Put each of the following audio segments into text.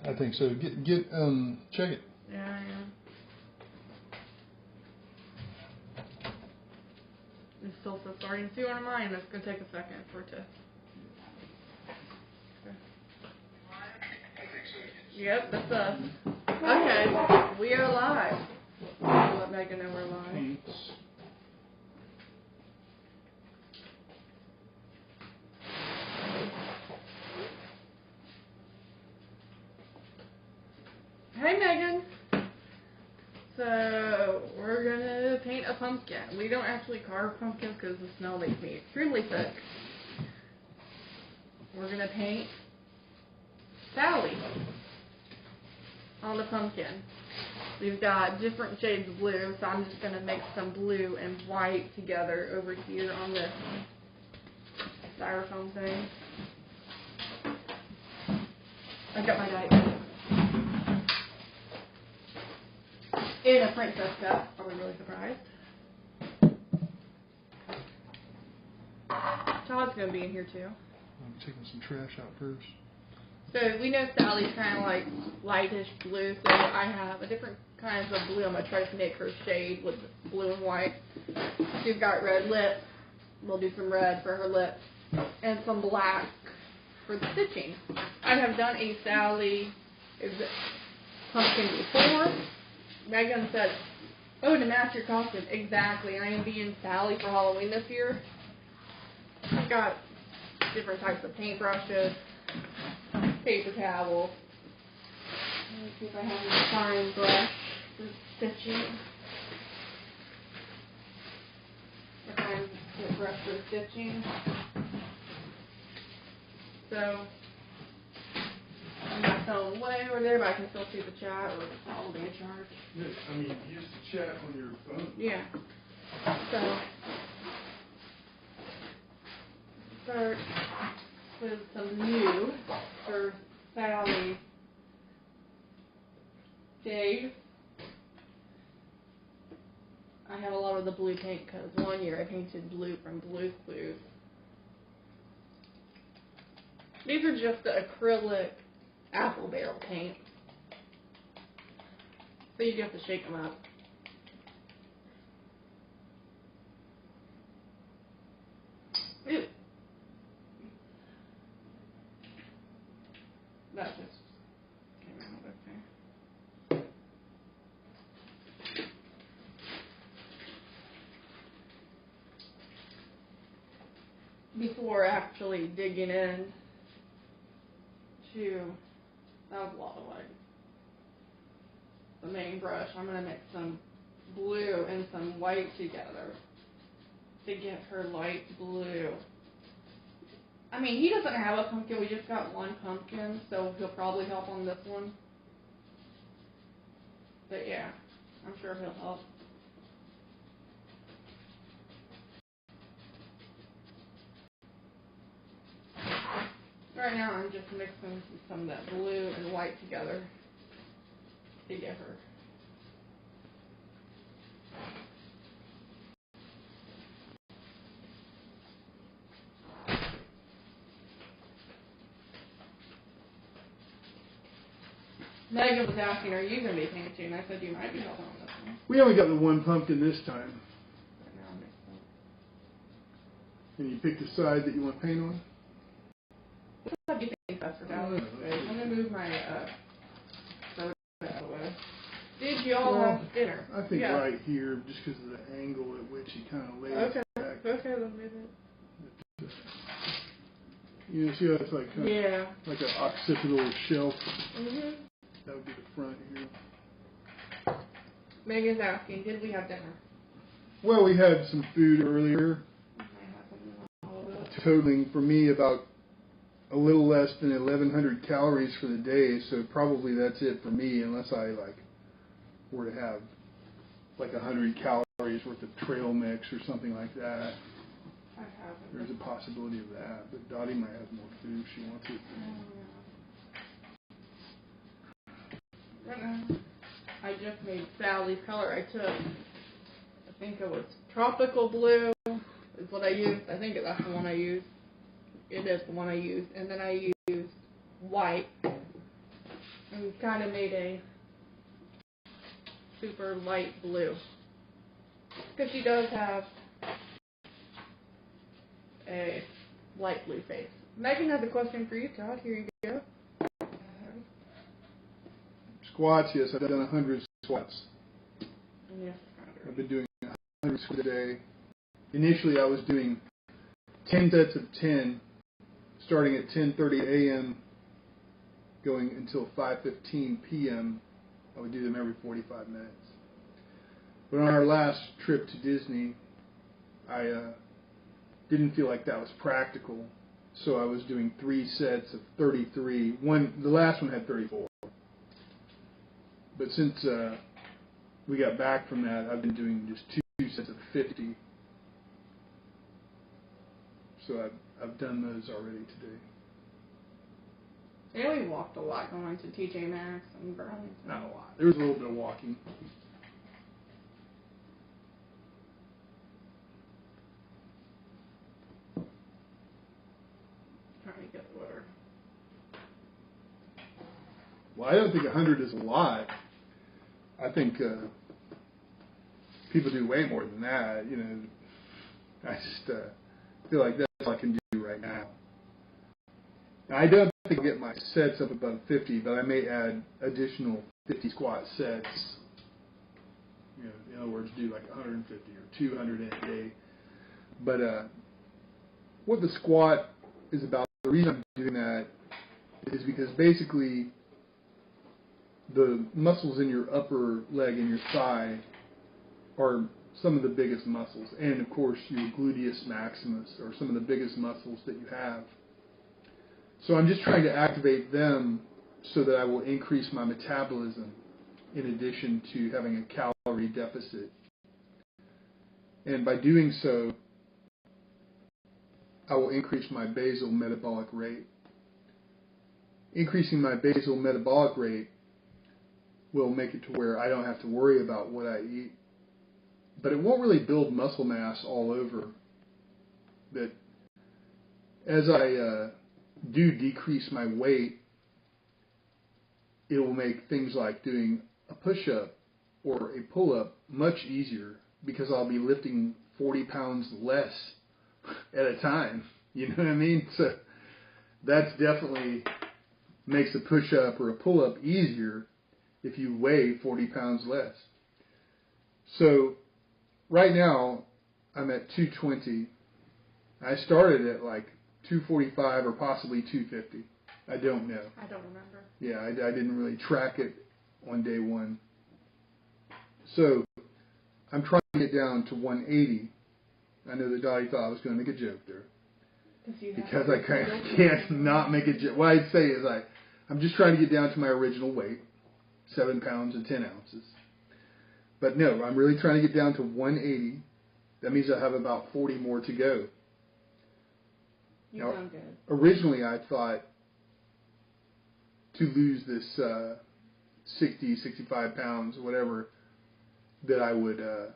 I think so. Check it. Yeah. It still says starting 2 on mine. That's going to take a second for it to... Yep, that's us. Okay, we are live. I'll let Megan know we're live. Hey, Megan. So, we're going to paint a pumpkin. We don't actually carve pumpkins because the smell makes me extremely sick. We're going to paint Sally on the pumpkin. We've got different shades of blue, so I'm just going to mix some blue and white together over here on this styrofoam thing. I've got my Diet Coke. In a princess cup. Are we really surprised? Todd's going to be in here too. I'm taking some trash out first. So we know Sally's kind of like lightish blue, so I have a different kinds of blue. I'm going to try to make her shade with blue and white. She's got red lips. We'll do some red for her lips. And some black for the stitching. I have done a Sally pumpkin before. Megan said, oh, to match your costume. Exactly. I am being Sally for Halloween this year. I've got different types of paintbrushes, paper towels. Let me see if I have a fine brush for stitching. A fine brush for stitching. So, I'm not phone way over there, but I can still see the chat, or I'll be in charge. Yes, I mean, use the chat on your phone. Yeah. So, start with some new for Sally shade. I have a lot of the blue paint because one year I painted blue from Blue's Clues. These are just the acrylic apple barrel paint. So you have to shake them up. Ew. That just came out okay. Before actually digging in to, that was a lot of light. The main brush, I'm going to mix some blue and some white together to get her light blue. I mean, he doesn't have a pumpkin. We just got one pumpkin, so he'll probably help on this one. But yeah, I'm sure he'll help. Right now, I'm just mixing some of that blue and white together to get her. Megan was asking, are you going to be painting? I said you might be helping on this one. We only got the one pumpkin this time. Right now I'm mixing. And you pick the side that you want to paint on? What do you think best for Sally? I'm going to move my soda out of the way. Did you all have dinner? I think right here, just because of the angle at which he kind of lays okay. back. Okay, then move it. You know, see how it's like kind of like an occipital shelf? Mm-hmm. That would be the front here. Megan's asking, did we have dinner? Well, we had some food earlier, totaling for me about a little less than 1,100 calories for the day, so probably that's it for me, unless I were to have 100 calories worth of trail mix or something like that. I haven't. There's a possibility of that, but Dottie might have more food if she wants it. Right now, I just made Sally's color. I think it was tropical blue is what I used. I think that's the one I used. It is the one I used. And then I used white And we've kind of made a super light blue. Because she does have a light blue face. Megan has a question for you, Todd. Here you go. Squats, yes, I've done 100 squats. Yes. I've been doing 100 squats a day. Initially, I was doing 10 sets of 10, starting at 10:30 a.m., going until 5:15 p.m. I would do them every 45 minutes. But on our last trip to Disney, I didn't feel like that was practical, so I was doing 3 sets of 33. The last one had 34. But since we got back from that, I've been doing just 2 sets of 50. So I've done those already today. Yeah, we walked a lot going to TJ Maxx and Burlington. Not a lot. There was a little bit of walking. Trying to get the water. Well, I don't think 100 is a lot. I think people do way more than that. You know, I just feel like that's all I can do right now. Now, I don't think I'll get my sets up above 50, but I may add additional 50 squat sets. You know, in other words, do like 150 or 200 in a day. But what the squat is about, the reason I'm doing that is because basically the muscles in your upper leg and your thigh are some of the biggest muscles. And, of course, your gluteus maximus are some of the biggest muscles that you have. So I'm just trying to activate them so that I will increase my metabolism in addition to having a calorie deficit. And by doing so, I will increase my basal metabolic rate. Increasing my basal metabolic rate will make it to where I don't have to worry about what I eat. But it won't really build muscle mass all over. That as I do decrease my weight, it will make things like doing a push-up or a pull-up much easier because I'll be lifting 40 pounds less at a time. You know what I mean? So that's definitely makes a push-up or a pull-up easier if you weigh 40 pounds less. So right now I'm at 220. I started at like 245 or possibly 250. I don't know. I don't remember. Yeah, I didn't really track it on day one. So I'm trying to get down to 180. I know that Dottie thought I was going to make a joke there. Because I can't not make a joke. What I'd say is I'm just trying to get down to my original weight, 7 pounds and 10 ounces. But no, I'm really trying to get down to 180. That means I have about 40 more to go. You now, sound good. Originally, I thought to lose this 60, 65 pounds, whatever, that I would, or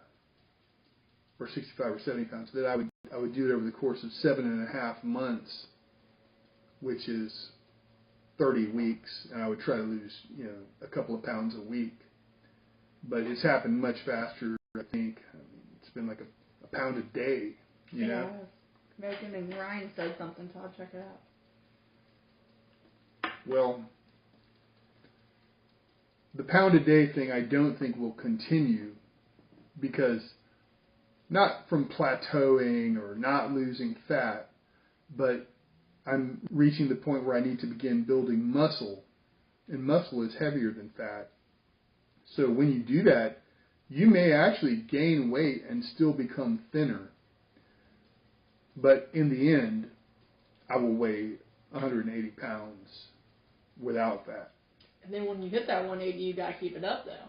65 or 70 pounds, that I would do it over the course of 7.5 months, which is 30 weeks, and I would try to lose, a couple of pounds a week. But it's happened much faster, I think. I mean, it's been like a pound a day, you know? Megan and Ryan said something, Todd. Check it out. Well, the pound a day thing I don't think will continue because not from plateauing or not losing fat, but I'm reaching the point where I need to begin building muscle, and muscle is heavier than fat. So when you do that, you may actually gain weight and still become thinner. But in the end, I will weigh 180 pounds without fat. And then when you hit that 180, you got to keep it up, though.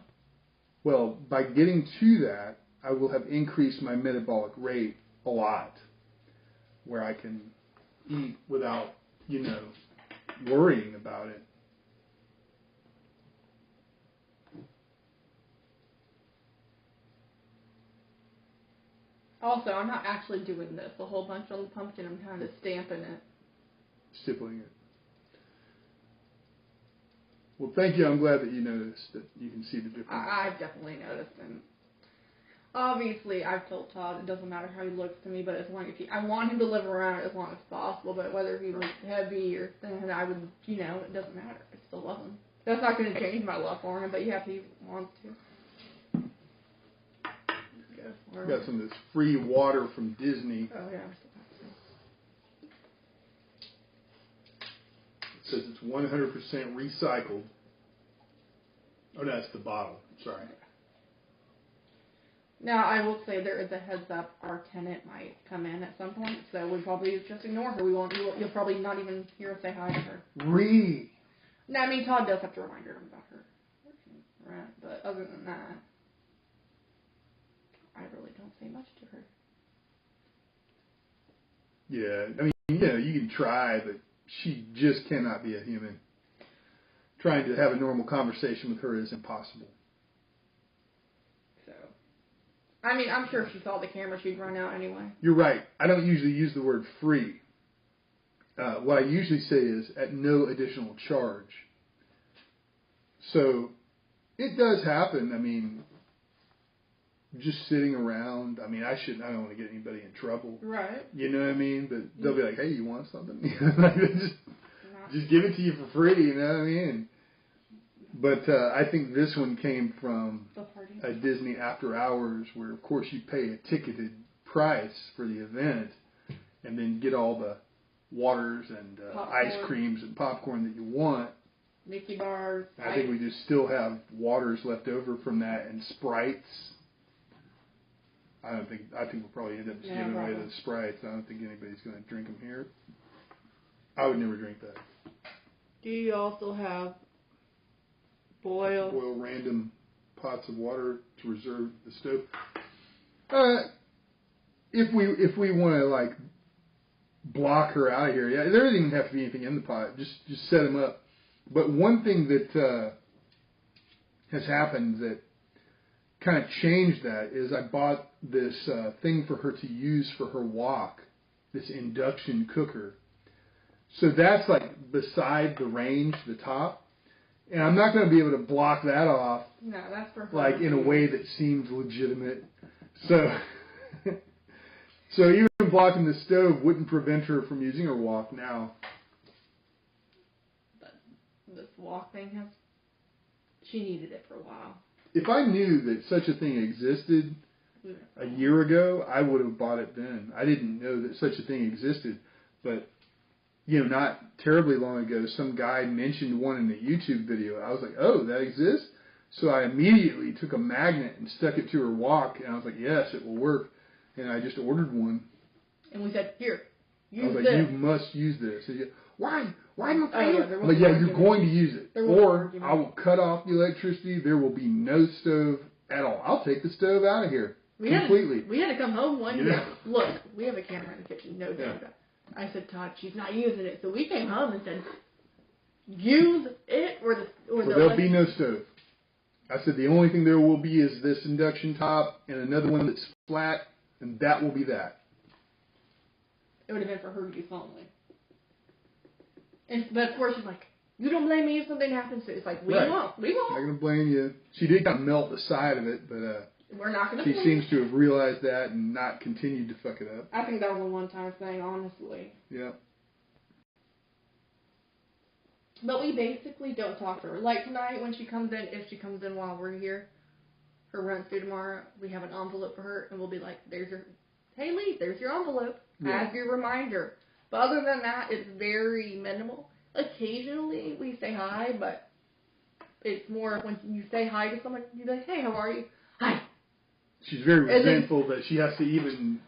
Well, by getting to that, I will have increased my metabolic rate a lot, where I can eat without, worrying about it. Also, I'm not actually doing this. A whole bunch on the pumpkin. I'm kind of stamping it. Stippling it. Well, thank you. I'm glad that you noticed that you can see the difference. I've definitely noticed, and obviously I've told Todd it doesn't matter how he looks to me, but as long as I want him to live around as long as possible, but whether he was heavy or thin, I would, it doesn't matter. I still love him. That's not going to change my love for him, but yeah, if he wants to. Got some of this free water from Disney. Oh, yeah. It says it's 100% recycled. Oh, that's the bottle. Sorry. Now, I will say there is a heads up. Our tenant might come in at some point, so we'll probably just ignore her. You'll probably not even hear us say hi to her. No, I mean, Todd does have to remind her about her rent, but other than that, I really don't say much to her. Yeah, I mean, you can try, but she just cannot be a human. Trying to have a normal conversation with her is impossible. So, I mean, I'm sure if she saw the camera, she'd run out anyway. You're right. I don't usually use the word free. What I usually say is at no additional charge. So, it does happen. I mean, just sitting around. I mean, I don't want to get anybody in trouble. Right. You know what I mean? But they'll be like, hey, you want something? just give it to you for free, you know what I mean? But I think this one came from a Disney After Hours where, of course, you pay a ticketed price for the event and then get all the waters and ice creams and popcorn that you want. Mickey bars. I think we just still have waters left over from that and Sprites. I think we'll probably end up just giving away the Sprites. I don't think anybody's going to drink them here. I would never drink that. Do you also have boil random pots of water to reserve the stove? If we want to like block her out of here, yeah, there doesn't even have to be anything in the pot. Just set them up. But one thing that has happened that kind of changed that is I bought this thing for her to use for her wok, this induction cooker. So that's like beside the range, the top, and I'm not going to be able to block that off. No, that's for her. Like in a way that seems legitimate. So, so even blocking the stove wouldn't prevent her from using her wok now. But this wok thing she needed it for a while. If I knew that such a thing existed a year ago, I would have bought it then. I didn't know that such a thing existed, but not terribly long ago, some guy mentioned one in a YouTube video. I was like, oh, that exists? So I immediately took a magnet and stuck it to her wok, and I was like, yes, it will work. And I just ordered one. And we said, here, use this. I was like, you must use this. And why? Why don't I? But yeah, you're going to use it. Or I will cut off the electricity. There will be no stove at all. I'll take the stove out of here completely. We had to come home one day. Look, we have a camera in the kitchen. No doubt. Yeah. I said, Todd, she's not using it. So we came home and said, use it or there'll be no stove. I said, the only thing there will be is this induction top and another one that's flat, and that will be that. It would have been for her use only. But of course she's like, you don't blame me if something happens to it. It's like, we won't. I'm not going to blame you. She did kind of melt the side of it, but we're not going to she seems to have realized that and not continued to fuck it up. I think that was a one-time thing, honestly. Yeah. But we basically don't talk to her. Like tonight when she comes in, if she comes in while we're here, her rent's due tomorrow, we have an envelope for her, and we'll be like, hey Lee, there's your envelope. As your reminder. But other than that, it's very minimal. Occasionally we say hi, but it's more when you say hi to someone, you're like, hey, how are you? Hi. She's very resentful that she has to even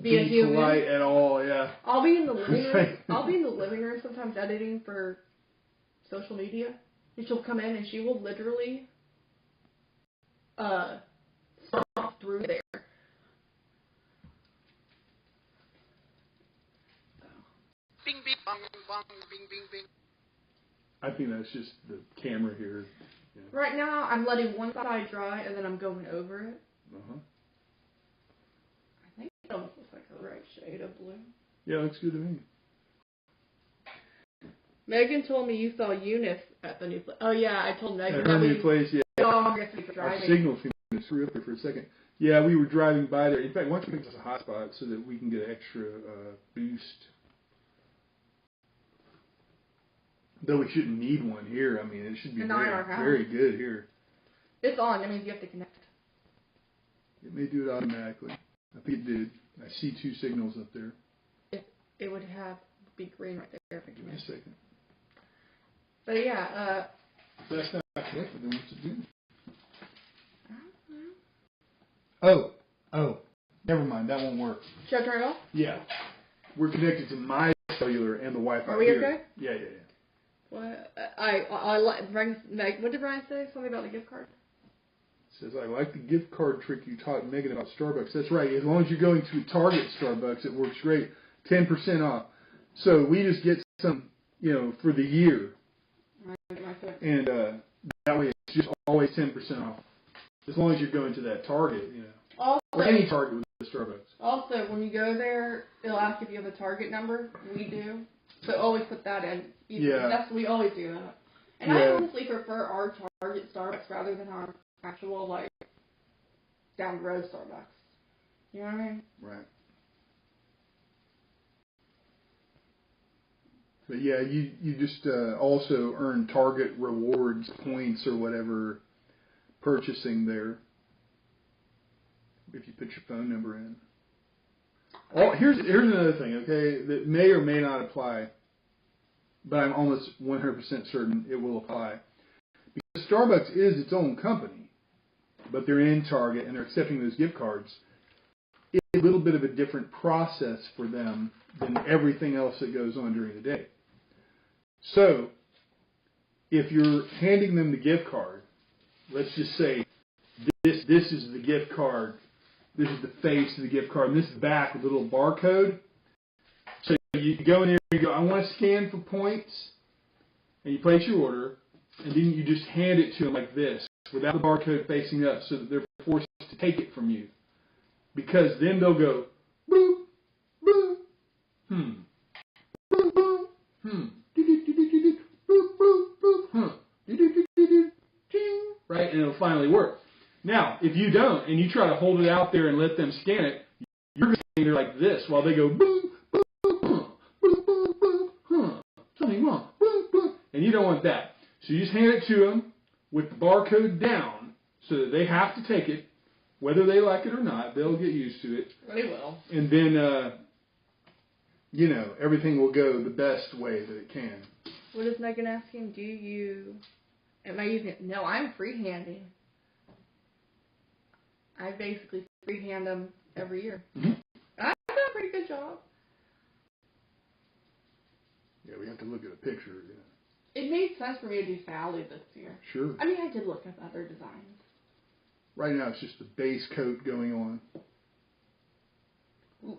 be polite at all. Yeah. I'll be in the living room. I'll be in the living room sometimes editing for social media, and she'll come in and she will literally stomp through there. Bing, bing, bong, bong, bing, bing, bing. I think that's just the camera here. Yeah. Right now, I'm letting one side dry, and then I'm going over it. Uh-huh. I think it almost looks like a right shade of blue. Yeah, looks good to me. Megan told me you saw Eunice at the new place. Oh, yeah, I told Megan. At her new place, yeah. Oh, I guess we were Our driving. signal seemed to screw up there for a second. Yeah, we were driving by there. In fact, why don't you make this a hotspot so that we can get an extra boost? Though we shouldn't need one here. I mean, it should be very good here. It's on. That means you have to connect. It may do it automatically. I think it did. I see 2 signals up there. It would be green right there. If it Give me a second. But yeah. So that's not connected. Then what's it doing? I don't know. Oh. Never mind. That won't work. Should I turn it off? Yeah. We're connected to my cellular and the Wi-Fi. Are we here. okay? Yeah. What? What did Brian say? Something about the gift card? Says, I like the gift card trick you taught Megan about Starbucks. That's right. As long as you're going to a Target Starbucks, it works great. 10% off. So we just get some, for the year. And that way it's just always 10% off. As long as you're going to that Target, Also, or any Target with the Starbucks. Also, when you go there, it'll ask if you have a Target number. We do. So always put that in. We always do that. And I honestly prefer our Target Starbucks rather than our actual, down the road Starbucks. You know what I mean? Right. But yeah, you just also earn Target rewards points or whatever purchasing if you put your phone number in. Here's another thing, okay, that may or may not apply, but I'm almost 100% certain it will apply. Because Starbucks is its own company, but they're in Target and they're accepting those gift cards. It's a little bit of a different process for them than everything else that goes on during the day. So, if you're handing them the gift card, let's just say this is the gift card, this is the face of the gift card, and this is back with a little barcode. So you go in there and you go, I want to scan for points, and you place your order, and then you just hand it to them like this, without the barcode facing up, so that they're forced to take it from you. Because then they'll go, boop, boop, boop, boop, right, and it'll finally work. Now, if you don't, and you try to hold it out there and let them scan it, you're going to stand there like this while they go, boop, boop, boop, boop, boop, boop, something wrong, boop, boop, and you don't want that. So you just hand it to them with the barcode down so that they have to take it, whether they like it or not. They'll get used to it. They will. And then, everything will go the best way that it can. What is Megan asking? Am I using it? No, I'm freehanding. I basically freehand them every year. Mm-hmm. I've done a pretty good job. Yeah, we have to look at a picture. Yeah. It made sense for me to do Sally this year. Sure. I mean, I did look at other designs. Right now, it's just the base coat going on.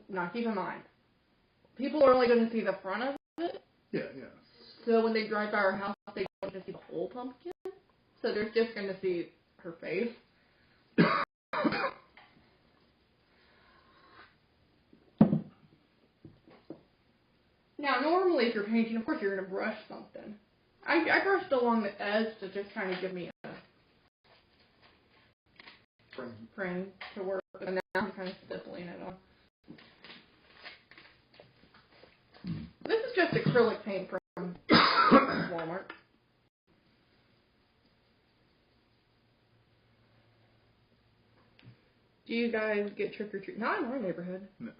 Now, keep in mind, people are only going to see the front of it. Yeah. So when they drive by our house, they don't get to see the whole pumpkin. So they're just going to see her face. Now, normally if you're painting, of course you're going to brush something. I brushed along the edge to just kind of give me a frame to work with, and now I'm kind of stippling it on. This is just acrylic paint from Walmart. Do you guys get trick-or-treat? Not in our neighborhood. No.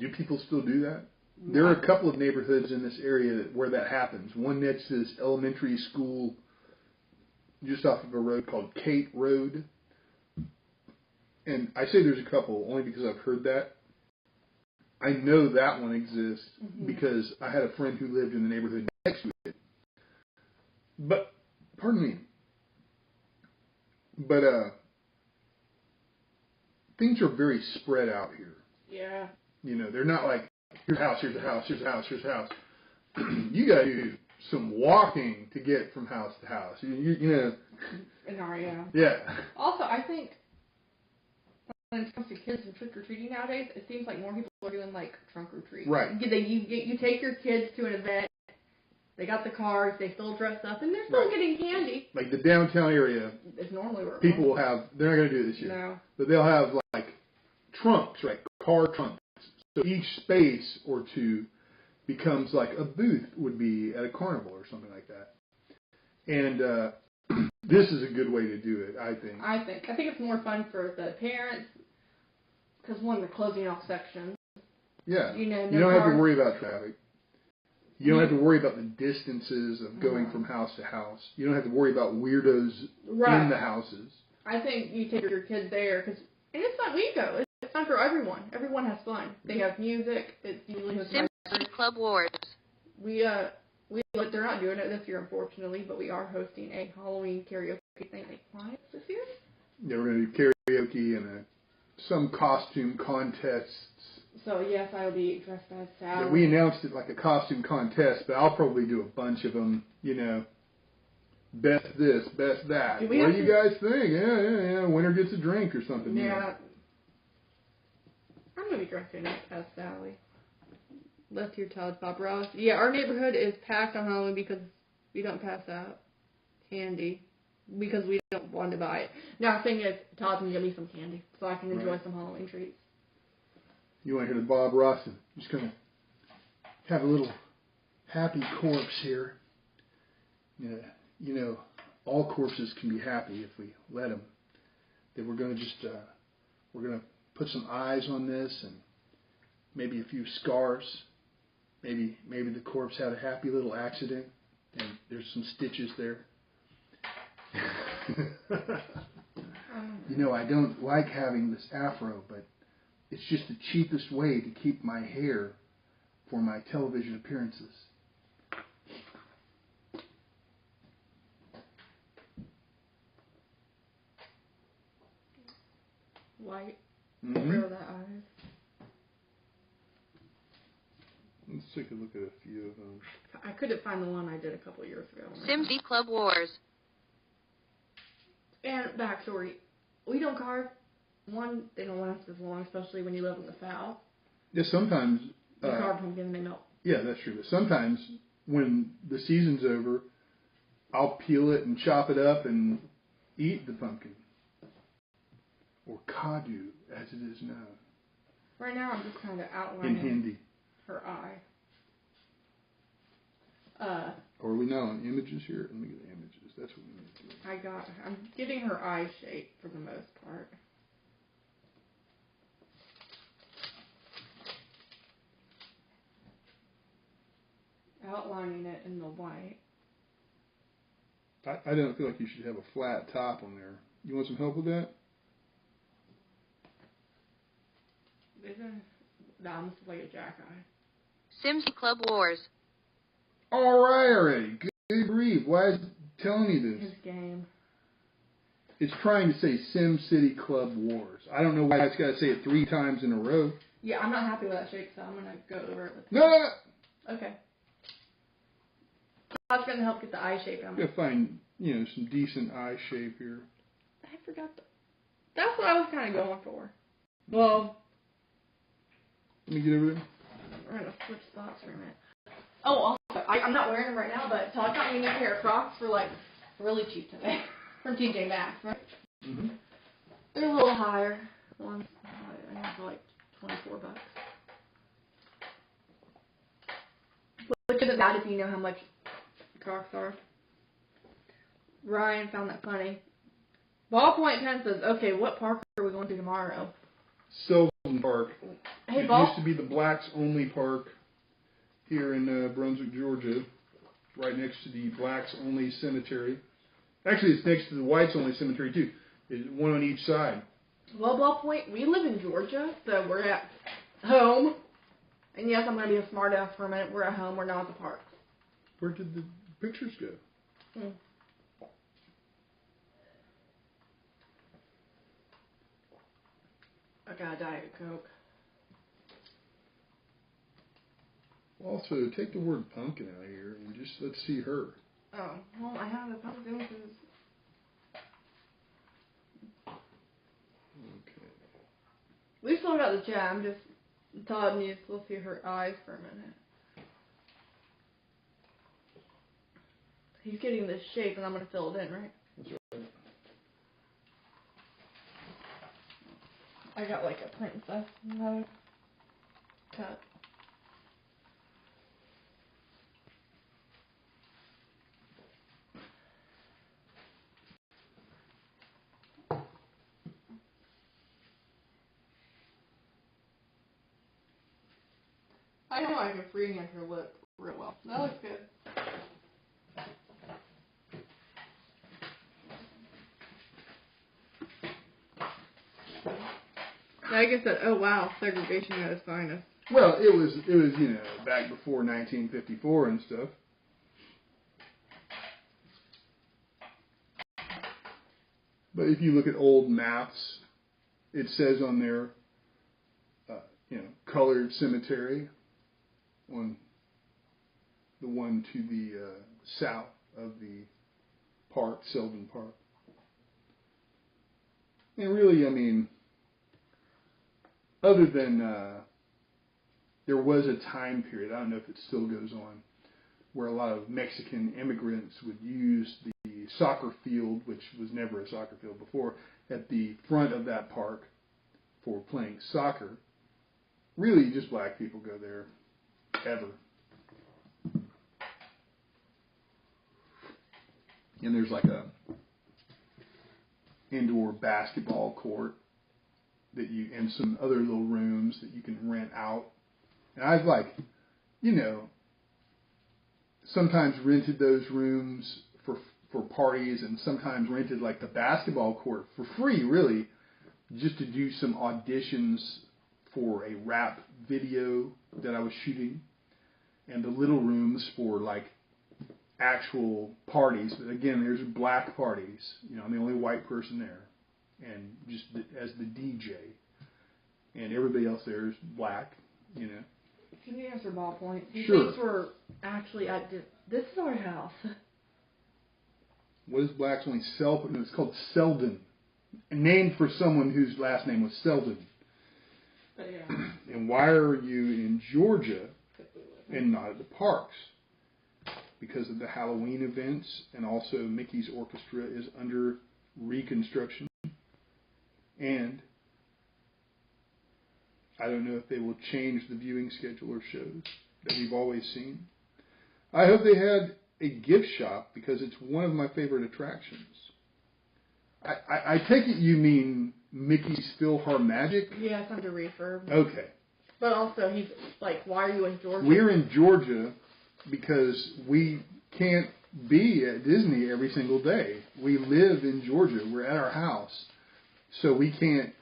Do people still do that? No. There are a couple of neighborhoods in this area where that happens. One next to this elementary school just off of a road called Kate Road. And I say there's a couple only because I've heard that. I know that one exists because I had a friend who lived in the neighborhood next to it. But, pardon me. But, things are very spread out here. Yeah. They're not like, here's a house, here's a house, here's a house, here's a house. You got to do some walking to get from house to house. In our, yeah. Yeah. Also, I think when it comes to kids and trick-or-treating nowadays, it seems like more people are doing, trunk or treat. Right. You take your kids to an event, They got the cards. They still dress up, and they're still getting candy. Like the downtown area, It's normally where people will have. They're not going to do it this year. No. But they'll have like trunks, right? Car trunks. So each space or two becomes like a booth would be at a carnival or something like that. And this is a good way to do it, I think. I think it's more fun for the parents because one, they're closing off sections. Yeah. You know, you don't have to worry about traffic. You don't have to worry about the distances of going from house to house. You don't have to worry about weirdos in the houses. I think you take your kids there because it's fun. We go. It's fun for everyone. Everyone has fun. They have music. It's usually Sim Club Wars. They're not doing it this year, unfortunately, but we are hosting a Halloween karaoke thing this year. Yeah, we're going to do karaoke and some costume contests. So, yes, I will be dressed as Sally. Yeah, we announced it like a costume contest, but I'll probably do a bunch of them, you know. Best this, best that. What do you guys think? Yeah. Winner gets a drink or something. Yeah. I'm going to be dressing up as Sally. Left here, Todd, Bob Ross. Yeah, our neighborhood is packed on Halloween because we don't pass out candy because we don't want to buy it. Now, the thing is, Todd's going to give me some candy so I can enjoy some Halloween treats. You want to hear the Bob Ross? I'm just going to have a little happy corpse here. Yeah, you know, all corpses can be happy if we let them. Then we're going to just, we're going to put some eyes on this and maybe a few scars. Maybe the corpse had a happy little accident and there's some stitches there. You know, I don't like having this afro, but it's just the cheapest way to keep my hair for my television appearances. White. Mm-hmm. Throw that eyes. Let's take a look at a few of them. I couldn't find the one I did a couple years ago. SimCity Club Wars. And backstory, we don't carve. One, they don't last as long, especially when you live in the South. Yeah, sometimes. You carve pumpkin and they melt. Yeah, that's true. But sometimes when the season's over, I'll peel it and chop it up and eat the pumpkin. Or kadu, as it is known. Right now, I'm just kind of outlining in Hindi. Her eye. Are we now on images here? Let me get the images. That's what we need to do. I'm getting her eye shape for the most part. Outlining it in the white. I don't feel like you should have a flat top on there. You want some help with that? That almost looks like a jack eye. SimCity Club Wars. All right, already. Good grief. Why is it telling you this? His game. It's trying to say SimCity Club Wars. I don't know why it's got to say it 3 times in a row. Yeah, I'm not happy with that shape, so I'm going to go over it with you. No! Okay. I was going to help get the eye shape. I'm going to find, you know, some decent eye shape here. I forgot that's what I was kind of going for. Well, let me get over there. We're going to switch spots for a minute. Oh, also, I'm not wearing them right now, but Todd got me a new pair of Crocs for, like, really cheap today. From TJ Maxx, right? Mm-hmm. They're a little higher. One, I think for, like, $24. Which isn't bad if you know how much Crocs are. Ryan found that funny. Ballpoint Pen says, okay, what park are we going to tomorrow? Sylvan Park. Hey, it used to be the blacks only park here in Brunswick, Georgia, right next to the blacks only cemetery. Actually, it's next to the whites only cemetery too. It's one on each side. Well, Ballpoint, we live in Georgia, so we're at home. And yes, I'm going to be a smart ass for a minute. We're at home. We're not at the park. Where did the pictures go? I got a Diet Coke. Also, take the word pumpkin out of here and just let's see her. Oh, well, I have the pumpkins. Okay. We still got the chat. I'm just, Todd needs to see her eyes for a minute. he's getting this shape, and I'm going to fill it in, right? That's right. I got like a princess mode cut. I know I can freehand her lip real well. That looks good. I guess that, oh wow, segregation at its finest. Well, it was back before 1954 and stuff. But if you look at old maps, it says on there, colored cemetery on the one to the south of the park, Sylvan Park. And really, I mean, other than there was a time period, I don't know if it still goes on, where a lot of Mexican immigrants would use the soccer field, which was never a soccer field before, at the front of that park for playing soccer. Really, just black people go there, ever. And there's like a indoor basketball court that and some other little rooms that you can rent out. And I've sometimes rented those rooms for parties, and sometimes rented like the basketball court for free, really, just to do some auditions for a rap video that I was shooting, and the little rooms for like actual parties. But again, there's black parties. I'm the only white person there, and just as the DJ, and everybody else there is black. Can you answer ballpoint? Sure. These were actually at this is our house. What is black's only Selden? No, it's called Selden, named for someone whose last name was Selden. But yeah. And why are you in Georgia and not at the parks? Because of the Halloween events, and also Mickey's Orchestra is under reconstruction. And I don't know if they will change the viewing schedule or shows that we've always seen. I hope they had a gift shop, because it's one of my favorite attractions. I take it you mean Mickey's PhilharMagic? Yeah, it's under refurb. Okay. But also, he's like, why are you in Georgia? We're in Georgia because we can't be at Disney every single day. We live in Georgia. We're at our house. So we can't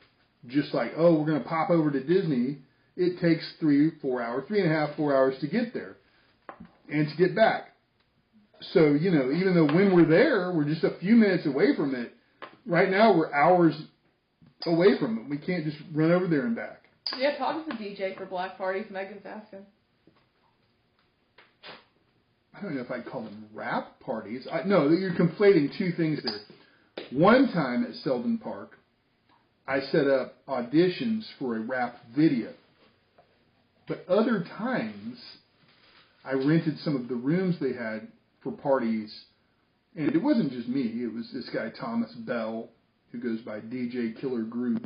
just like, we're going to pop over to Disney. It takes 3.5, 4 hours to get there and to get back. So, even though when we're there, we're just a few minutes away from it, right now we're hours away from it. We can't just run over there and back. Yeah, talk to the DJ for black parties. Megan's asking. I don't know if I'd call them rap parties. No, you're conflating two things there. One time at Selden Park, I set up auditions for a rap video. But other times, I rented some of the rooms they had for parties. And it wasn't just me. It was this guy, Thomas Bell, who goes by DJ Killer Groove.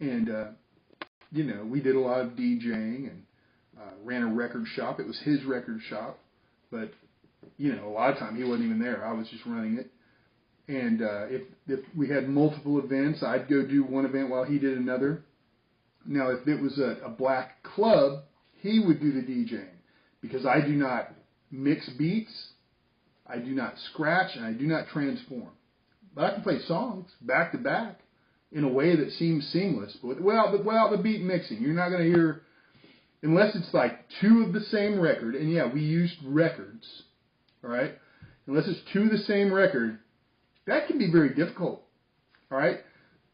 And, we did a lot of DJing and ran a record shop. It was his record shop. But, a lot of time he wasn't even there. I was just running it. And if we had multiple events, I'd go do one event while he did another. Now, if it was a black club, he would do the DJing. Because I do not mix beats, I do not scratch, and I do not transform. But I can play songs back to back in a way that seems seamless, but without the beat mixing. You're not going to hear, unless it's like two of the same record, and yeah, we used records, all right? Unless it's two of the same record, that can be very difficult, all right?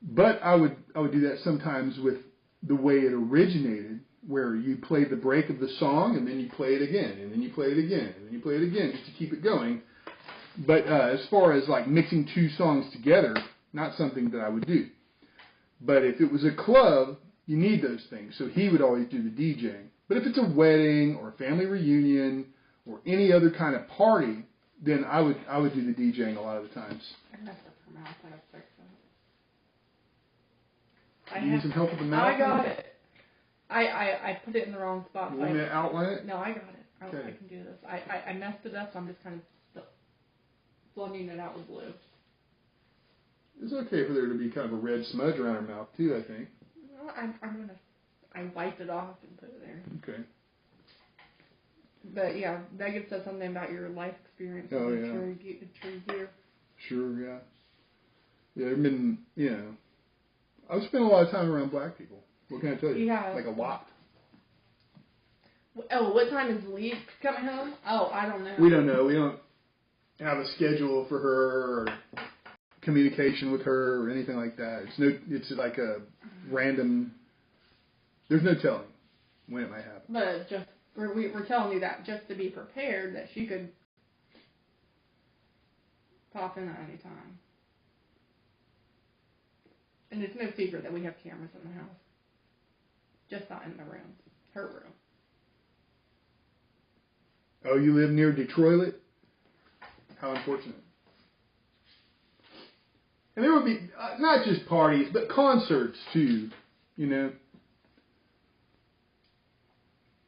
But I would do that sometimes with the way it originated, where you play the break of the song, and then you play it again, and then you play it again, and then you play it again, just to keep it going. But as far as like mixing two songs together, not something that I would do. But if it was a club, you need those things. So he would always do the DJing. But if it's a wedding or a family reunion or any other kind of party, then I would do the DJing a lot of the times. I messed up her mouth. I gotta fix that. You need some help with the mouth? I got it. I put it in the wrong spot. You want me to outline it? No, I got it. Okay. I can do this. I messed it up, so I'm just kind of blending it out with blue. It's okay for there to be kind of a red smudge around her mouth too, I think. Well, I wiped it off and put it there. Okay. But yeah, Megan said something about your life experience. Oh, yeah. True gear. Sure, yeah. Yeah, there've been, I've spent a lot of time around black people. What can I tell you? Yeah. Like a lot. Oh, what time is Lee coming home? Oh, I don't know. We don't know. We don't have a schedule for her or communication with her or anything like that. It's like a random. There's no telling when it might happen. But just we're telling you that just to be prepared that she could pop in at any time. And it's no secret that we have cameras in the house. Just not in the room. Her room. Oh, you live near Detroit? How unfortunate. And there would be not just parties, but concerts too,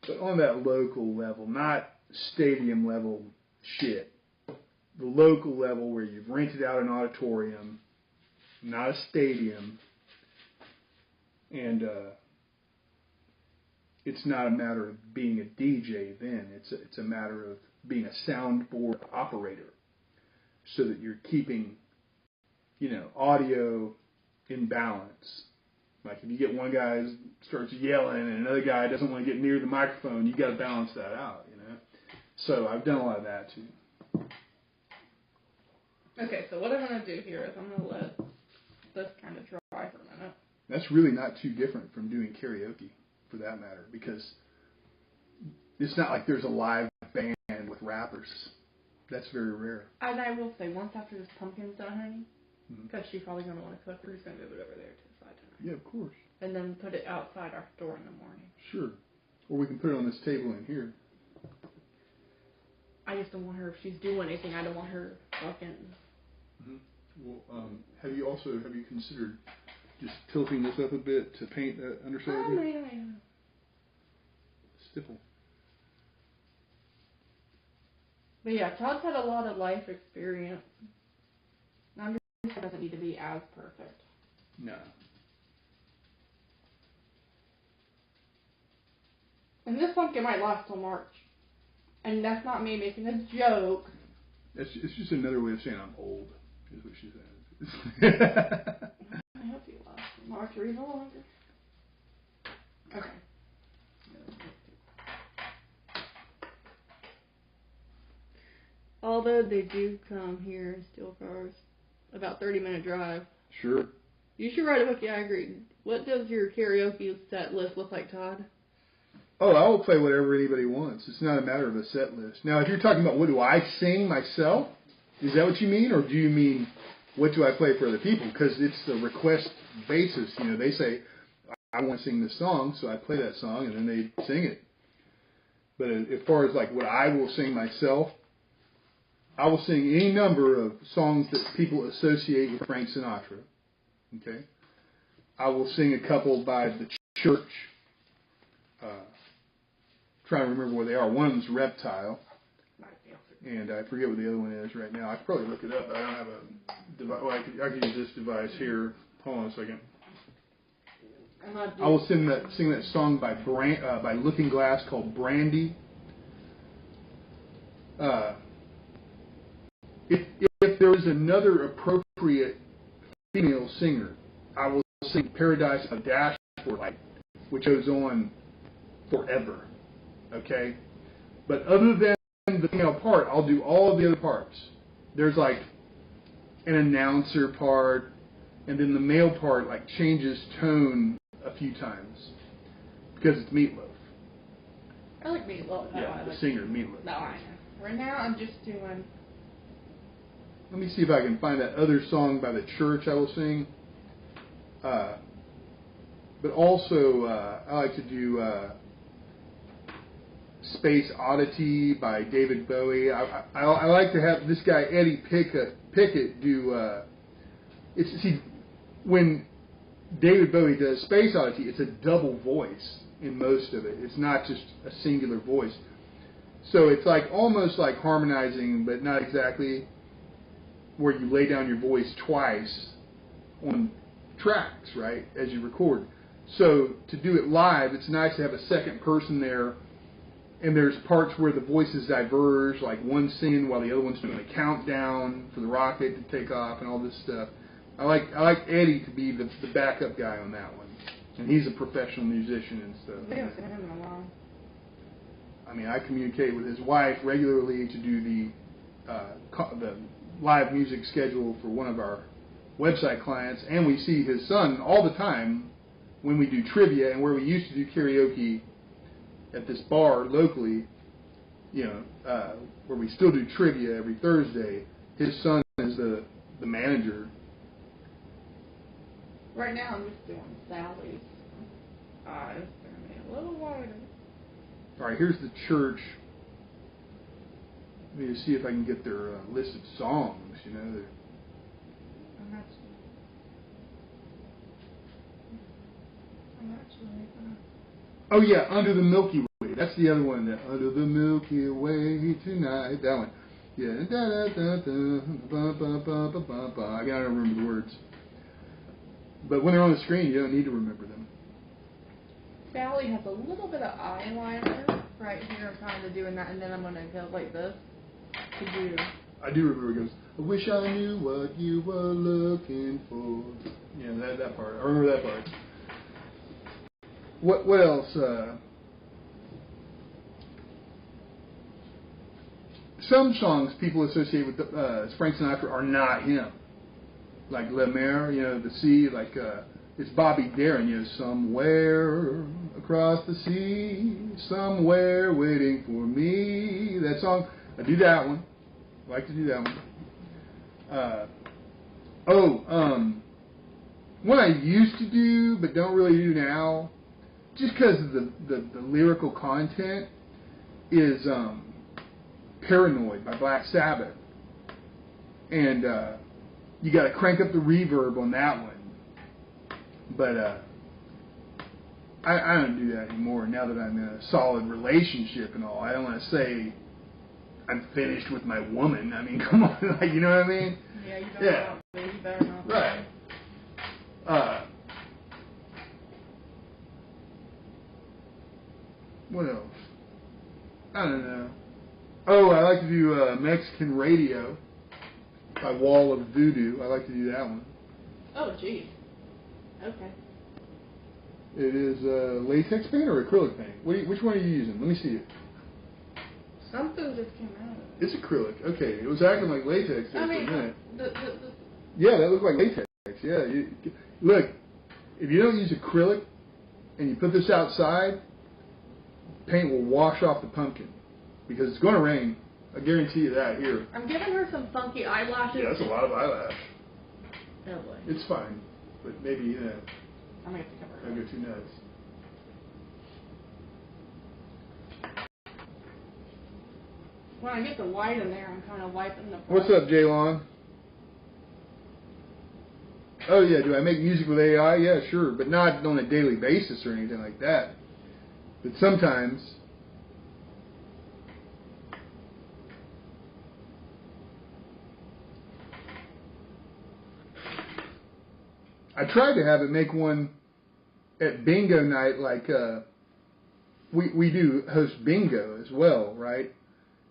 But on that local level, not stadium level shit. The local level where you've rented out an auditorium, not a stadium, and it's not a matter of being a DJ then. It's a matter of being a soundboard operator so that you're keeping, audio in balance. Like if you get one guy who starts yelling and another guy doesn't want to get near the microphone, you got to balance that out, So I've done a lot of that too. Okay, so what I'm going to do here is I'm going to let this kind of dry for a minute. That's really not too different from doing karaoke, for that matter, because it's not like there's a live band with rappers. That's very rare. And I will say, once after this pumpkin's done, honey, because she's probably going to want to cook, we're just going to move it over there to the side tonight. Yeah, of course. And then put it outside our door in the morning. Sure. Or we can put it on this table in here. I just don't want her, if she's doing anything, I don't want her fucking... Well, have you considered just tilting this up a bit to paint that underside? Oh, yeah. Stipple. But yeah, Todd's had a lot of life experience. Now, it doesn't need to be as perfect. No. And this pumpkin might last till March. And that's not me making a joke. It's just another way of saying I'm old, is what she said. I hope you last till March or even longer. Okay. Although they do come here in steel cars, about 30-minute drive. Sure. You should write a book. Yeah, I agree. What does your karaoke set list look like, Todd? Oh, I will play whatever anybody wants. It's not a matter of a set list. Now, if you're talking about what do I sing myself, is that what you mean? Or do you mean what do I play for other people? Because it's the request basis. They say, I want to sing this song, so I play that song, and then they sing it. But as far as like what I will sing myself, I will sing any number of songs that people associate with Frank Sinatra. Okay? I will sing a couple by the church. Trying to remember where they are. One of them's Reptile, and I forget what the other one is right now. I could probably look it up, but I don't have a device. Well, I could use this device here. Hold on a second. I will sing that song by Looking Glass called Brandy. If there is another appropriate female singer, I will sing Paradise on Dashboard Light, which goes on forever. Okay? But other than the female part, I'll do all of the other parts. There's like an announcer part, and then the male part like changes tone a few times because it's Meatloaf. I like Meatloaf. Yeah, the singer, Meatloaf. No, I know. Right now I'm just doing... Let me see if I can find that other song by the church I will sing. But also, I like to do Space Oddity by David Bowie. I like to have this guy Eddie Pickett do. When David Bowie does Space Oddity, it's a double voice in most of it. It's not just a singular voice. So it's like almost like harmonizing, but not exactly, where you lay down your voice twice on tracks, right, as you record. So to do it live, it's nice to have a second person there, and there's parts where the voices diverge, like one singing while the other one's doing a countdown for the rocket to take off and all this stuff. I like Eddie to be the backup guy on that one, and he's a professional musician and stuff. I haven't seen him in a while. I mean, I communicate with his wife regularly to do the live music schedule for one of our website clients, and we see his son all the time when we do trivia, and where we used to do karaoke at this bar locally, where we still do trivia every Thursday. His son is the manager. Right now I'm just doing Sally's eyes. They're going to be a little wider. All right, here's the church. Let me see if I can get their list of songs, I'm actually Oh, yeah, Under the Milky Way. That's the other one. Under the Milky Way tonight. That one. Yeah. I gotta remember the words. But when they're on the screen, you don't need to remember them. Sally has a little bit of eyeliner right here. I'm kind of doing that, and then I'm going to go like this to do. I do remember it goes, I wish I knew what you were looking for. Yeah, that part. I remember that part. What else? Some songs people associate with Frank Sinatra are not him. Like La Mer, the sea, like it's Bobby Darin, somewhere across the sea, somewhere waiting for me. That song, I do that one. I like to do that one. One I used to do but don't really do now, just because of the lyrical content, is Paranoid by Black Sabbath. And you got to crank up the reverb on that one. But I don't do that anymore now that I'm in a solid relationship and all. I don't want to say I'm finished with my woman. I mean, come on, like, you know what I mean? Yeah, you better not. You better not. Right. What else? I don't know. Oh, I like to do Mexican Radio by Wall of Voodoo. I like to do that one. Oh, geez. Okay. It is latex paint or acrylic paint? Which one are you using? Let me see it. Something just came out of it. It's acrylic. Okay, it was acting like latex there for a minute. The Yeah, that looked like latex. Yeah. Look, if you don't use acrylic and you put this outside, paint will wash off the pumpkin because it's going to rain. I guarantee you that here. I'm giving her some funky eyelashes. Yeah, that's a lot of eyelash. Oh, boy. It's fine, but maybe, I'm going to have to cover I'll it. go too nuts. When I get the white in there, I'm kind of wiping the... What's up, Jaylon? Oh, yeah, do I make music with AI? Yeah, sure, but not on a daily basis or anything like that. But sometimes... I tried to have it make one at bingo night, like we do host bingo as well, right?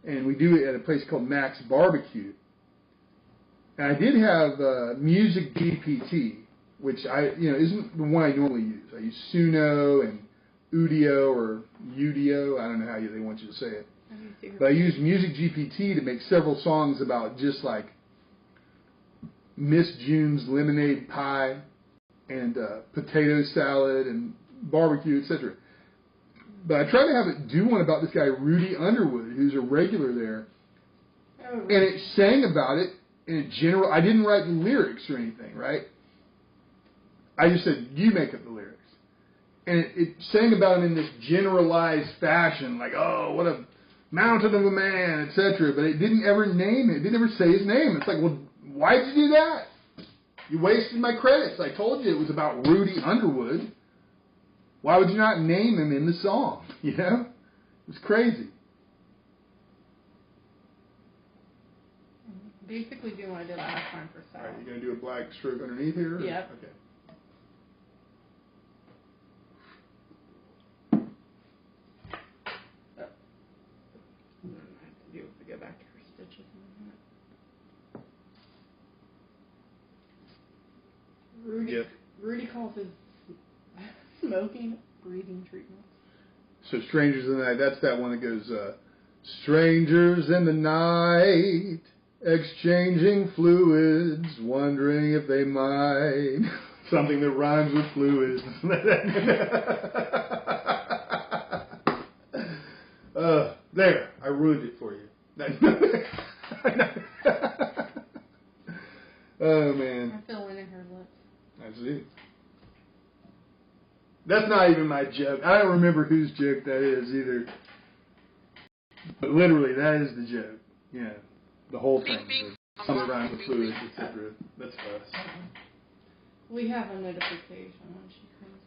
And we do it at a place called Max Barbecue. And I did have Music GPT, which isn't the one I normally use. I use Suno and Udio or Udio. I don't know how they want you to say it. But I use Music GPT to make several songs about just like Miss June's lemonade pie and potato salad and barbecue, etc. But I tried to have it do one about this guy Rudy Underwood, who's a regular there, and it sang about it in a general. I didn't write the lyrics or anything, right? I just said, you make up the lyrics. And it sang about him in this generalized fashion, like, oh, what a mountain of a man, etc. But it didn't ever name it. It didn't ever say his name. It's like, well, why'd you do that? You wasted my credits. I told you it was about Rudy Underwood. Why would you not name him in the song? You know? It was crazy. Basically doing what I did last time for All Sal. right, you going to do a black stroke underneath here? Or? Yep. Okay. I have to go back to her stitches in a minute. Yep. Rudy calls his smoking breathing treatment. So Strangers in the Night, that's that one that goes, strangers in the night, exchanging fluids, wondering if they might. Something that rhymes with fluids. There, I ruined it for you. Oh, man. I'm filling in her lips. I see. That's not even my joke. I don't remember whose joke that is either. But literally, that is the joke. Yeah. The whole thing. Something rhymes with fluids, etc. That's us. We have a notification when she comes.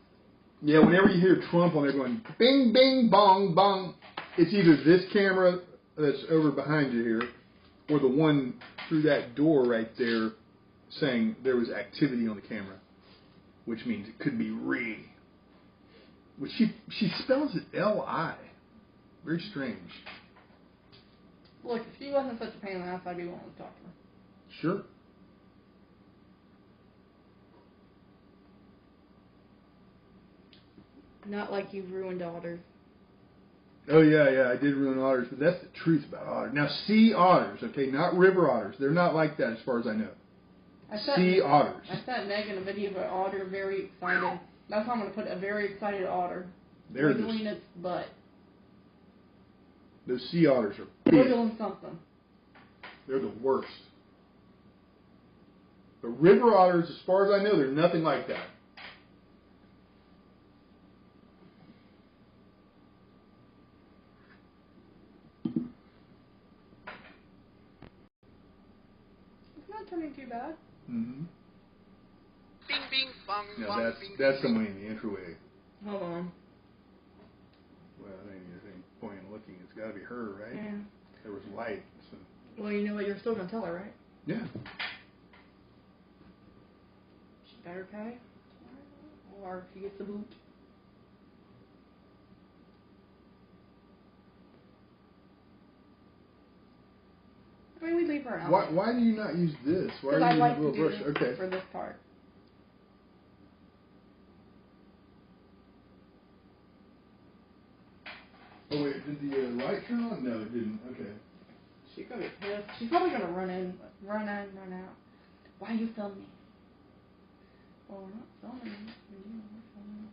Yeah, whenever you hear Trump on there going bing, bing, bong, bong, it's either this camera that's over behind you here or the one through that door right there saying there was activity on the camera, which means it could be Re. Which she spells it L-I. Very strange. Look, if she wasn't such a pain in the ass, I'd be willing to talk to her. Sure. Not like you've ruined otters. Oh, yeah, I did ruin otters, but that's the truth about otters. Now, sea otters, okay, not river otters. They're not like that as far as I know. Sea otters. I sent Megan a video of an otter very excited. That's how I'm going to put a very excited otter. They're wiggling its butt. Those sea otters are big. Wiggling something. They're the worst. But river otters, as far as I know, they're nothing like that. It's not turning too bad. Mm-hmm. Bing, bing, bong, No, bong, that's someone in the entryway. Hold on. Well, I ain't any point in looking. It's got to be her, right? Yeah. There was light. So. Well, you know what? You're still going to tell her, right? Yeah. She better pay. Or she gets the boot. I mean, we leave her out. Why do you not use this? Why are Because you I using like a to little do brush? this Okay. for this part. Oh wait, did the light turn on? No, it didn't. Okay. She's gonna be pissed. She's probably gonna run out. Why are you filming? Well, we're not filming. We're filming.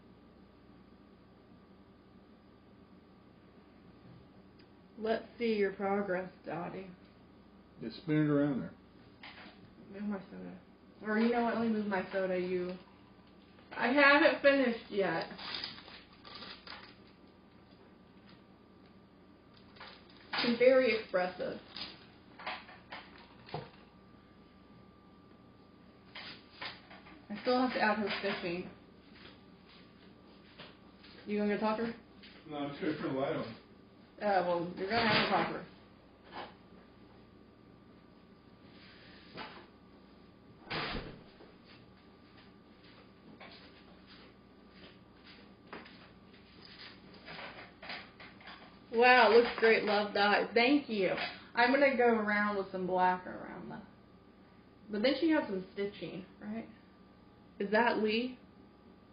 Let's see your progress, Dottie. Just spin it around there. Move my soda. Or you know what? Let me move my soda. I haven't finished yet. She's very expressive. I still have to add her fishing. You gonna go talk to her? No, I'm just gonna turn the light on. Well, you're gonna have to talk to her. Wow, it looks great. Love that. Thank you. I'm gonna go around with some black around that. But then she has some stitching, right? Is that Lee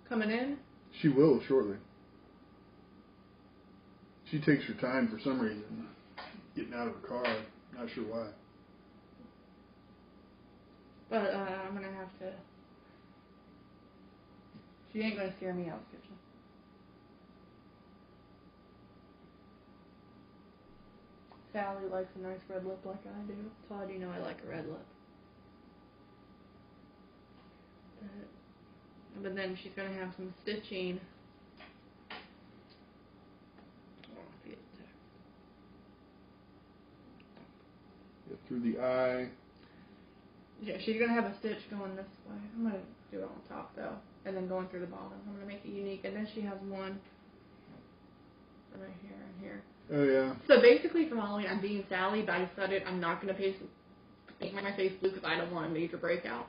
coming in? She will shortly. She takes her time for some reason, getting out of her car. Not sure why. But I'm gonna have to. She ain't gonna scare me out of the kitchen. Sally likes a nice red lip like I do. Todd, you know I like a red lip. But then she's gonna have some stitching through the eye. Yeah, she's going to have a stitch going this way. I'm going to do it on top, though, and then going through the bottom. I'm going to make it unique. And then she has one right here and here. Oh, yeah. So basically, for Halloween, I'm being Sally, but I decided I'm not going to paint my face blue because I don't want a major breakout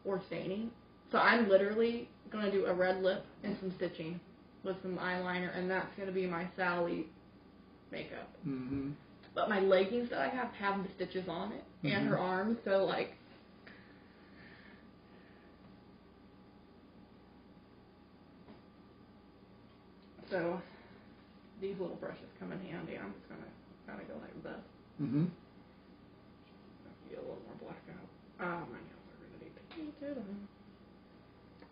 or staining. So I'm literally going to do a red lip and some stitching with some eyeliner, and that's going to be my Sally makeup. Mm-hmm. But my leggings that I have the stitches on it, and her arms, so like, so these little brushes come in handy. I'm just going to kind of go like this. Mm-hmm. Get a little more black out. My nails are going to be painted.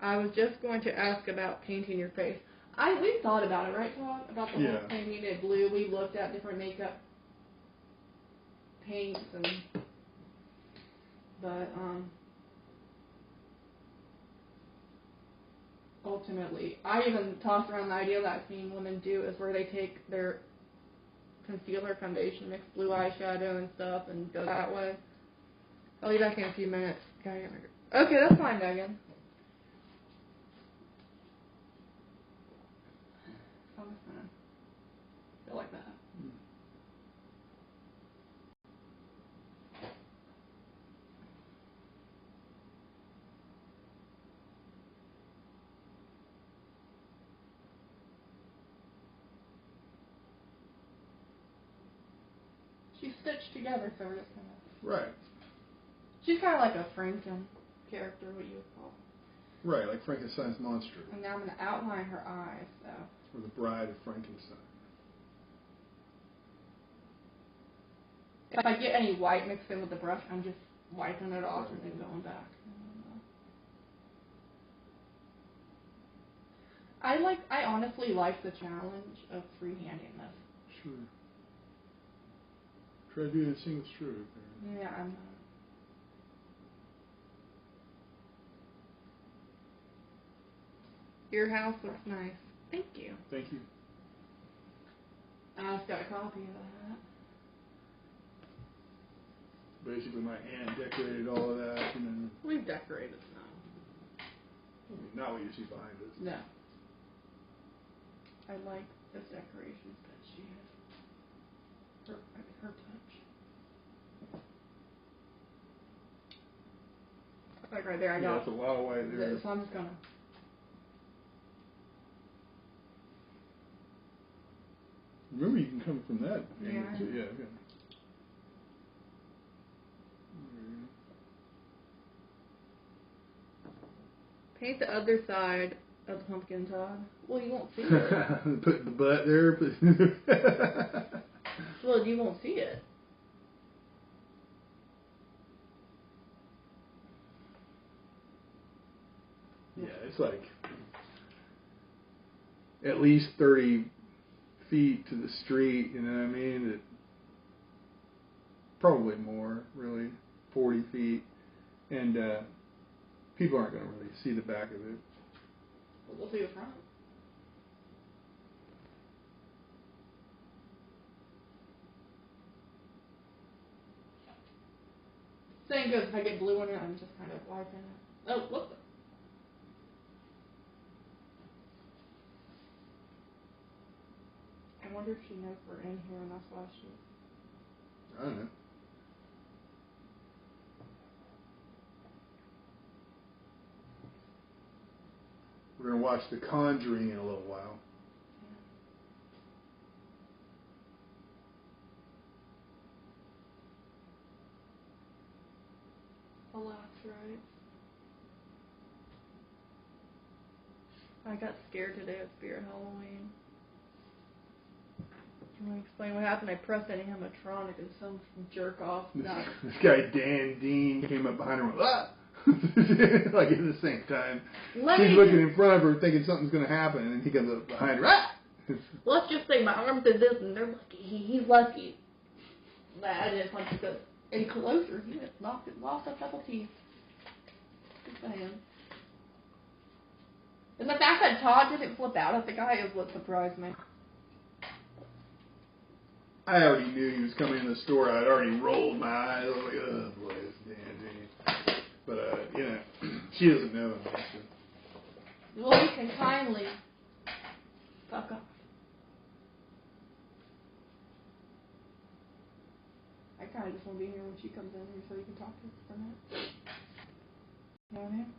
I was just going to ask about painting your face. We thought about it, right, Todd? About the whole painting it blue. We looked at different makeup paints, but ultimately, I even tossed around the idea that I've seen women do is where they take their concealer foundation, mix blue eyeshadow and stuff, and go that way. I'll be back in a few minutes. Okay, that's fine, Megan. I'm just gonna go like that. She's stitched together, so we're just gonna. Right. She's kind of like a Franken character, what you would call. Right, like Frankenstein's monster. And now I'm gonna outline her eyes, so. Or the Bride of Frankenstein. If I get any white mixed in with the brush, I'm just wiping it off and then going back. I honestly like the challenge of freehanding this. Sure. Try doing a single stroke. Yeah, I'm not. Your house looks nice. Thank you. Thank you. I just got a copy of that. Basically, my aunt decorated all of that, and then We've decorated some. not what you see behind us. No. I like those decorations that she has. Her touch. Like right there, I got. That's a lot of white there. So I'm just gonna. Remember, you can come from that angle Yeah. too. Yeah. Okay. Paint the other side of the pumpkin, Todd. Well, you won't see it. Put the butt there. Well, you won't see it. Yeah, it's like at least 30 feet to the street, you know what I mean? Probably more, really, 40 feet. And people aren't going to really see the back of it. Well, we'll see the front. Same goes if I get blue in it, I'm just kind of wiping it. Oh, look. I wonder if she knows we're in here and that's why she... I don't know. We're going to watch The Conjuring in a little while. The last right. I got scared today at Spirit Halloween. Can I explain what happened? I pressed any animatronic and some jerk off. This guy, Dan Dean, came up behind her and went, ah! Like at the same time. She's looking in front of her thinking something's going to happen, and then he comes up behind her, ah! Let's just say my arms did this and they're lucky. He's lucky. But I didn't punch because any closer, he just lost a couple teeth. Just saying. And the fact that Todd didn't flip out at the guy is what surprised me. I already knew he was coming in the store. I'd already rolled my eyes. I was like, oh boy, this damn thing. But you know, she doesn't know him. So. Well, you can kindly fuck off. I kind of just want to be here when she comes in so you can talk to her for a minute. You know what I mean?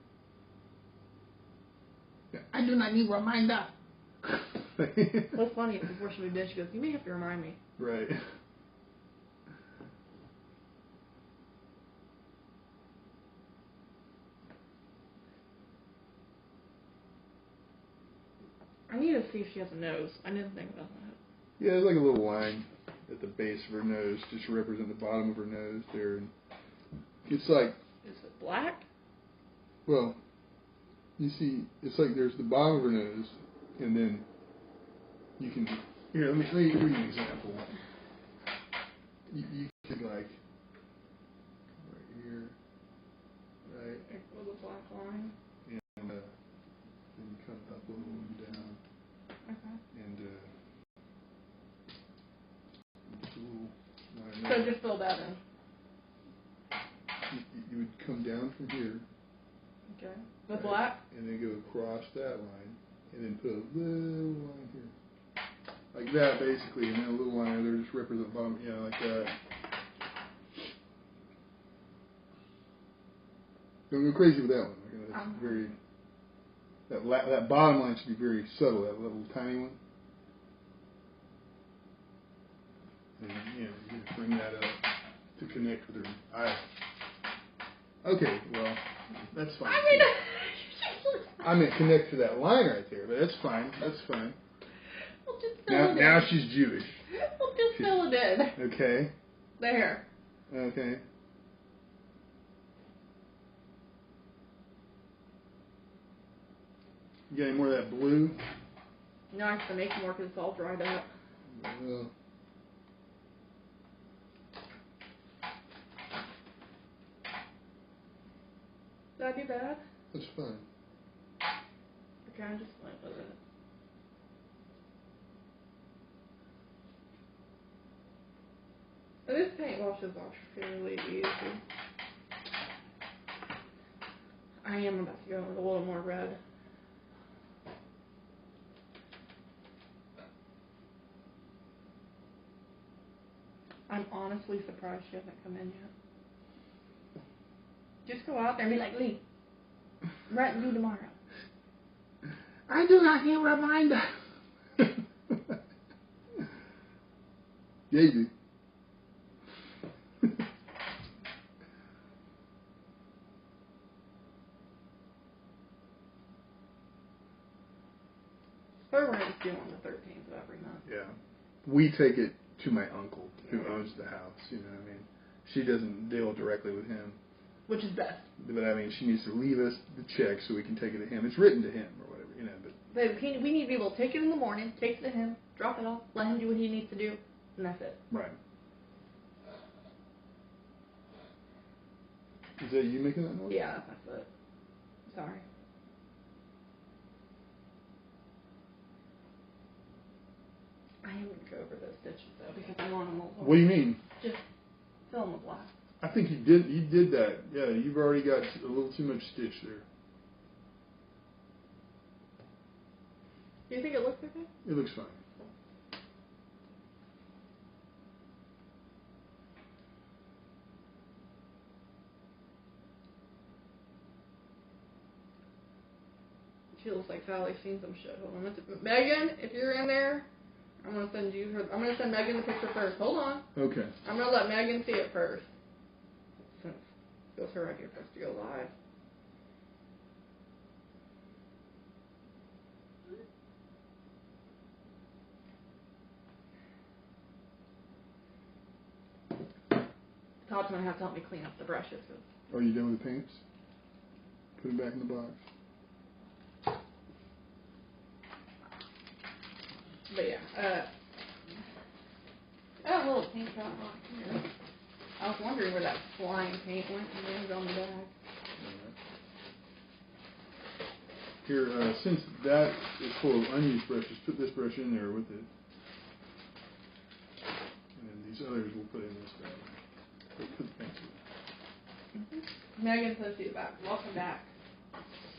Yeah. I do not need reminder. What's funny is before she moved in, she goes, "You may have to remind me." Right. I need to see if she has a nose. I didn't think about that. Yeah, there's like a little line at the base of her nose, just to represent the bottom of her nose there. And it's like... Is it black? Well, you see, it's like there's the bottom of her nose, and then you can... Here, let me give you an example. You could like... Right here. Right. With a black line. And then you come up a little and down. Okay. And just a little line So there. just fill that in. You would come down from here. Okay. The right, black? And then go across that line. And then put a little line here. Like that, basically. And then a little line there just represent the bottom, you know, like that. Don't go crazy with that one. Okay, that's very... That bottom line should be very subtle, that little tiny one. And, you know, you can bring that up to connect with her eye. Okay, well, that's fine. I meant connect to that line right there, but that's fine. That's fine. We'll just fill it in. Now she's Jewish. We'll just fill it in. Okay. There. Okay. You got any more of that blue? No, I have to make more because it's all dried up. Well, Did I do bad? that's fine. Okay, I just went with it. This paint washes off fairly easy. I am about to go with a little more red. I'm honestly surprised she hasn't come in yet. Just go out there and be like, Lee, write me tomorrow. I do not need a reminder. Yeah, you do. Her rent's due on the 13th of every month. Yeah. We take it to my uncle who owns the house, you know what I mean? She doesn't deal directly with him. Which is best. But I mean, she needs to leave us the check so we can take it to him. It's written to him or whatever, you know, but... We need to be able to take it in the morning, take it to him, drop it off, let him do what he needs to do, and that's it. Right. Is that you making that noise? Yeah, that's it. Sorry. I am going to go over those stitches, though, because I want them all. What do you mean? Just fill them with black. I think you did that. Yeah, you've already got a little too much stitch there. Do you think it looks okay? It looks fine. She looks like Sally's seen some shit. Hold on. Megan, if you're in there, I'm going to send you her. I'm going to send Megan the picture first. Hold on. Okay. I'm going to let Megan see it first. Since it was her idea for us to go live. Todd's going to have to help me clean up the brushes. Are you done with the paints? Put them back in the box. But yeah, I have a little paint shot on here. I was wondering where that flying paint went and then it was on the bag. Here, since that is full of unused brushes, put this brush in there with it. these others we'll put in this bag. Put the pencil. Megan says she's back. Welcome back.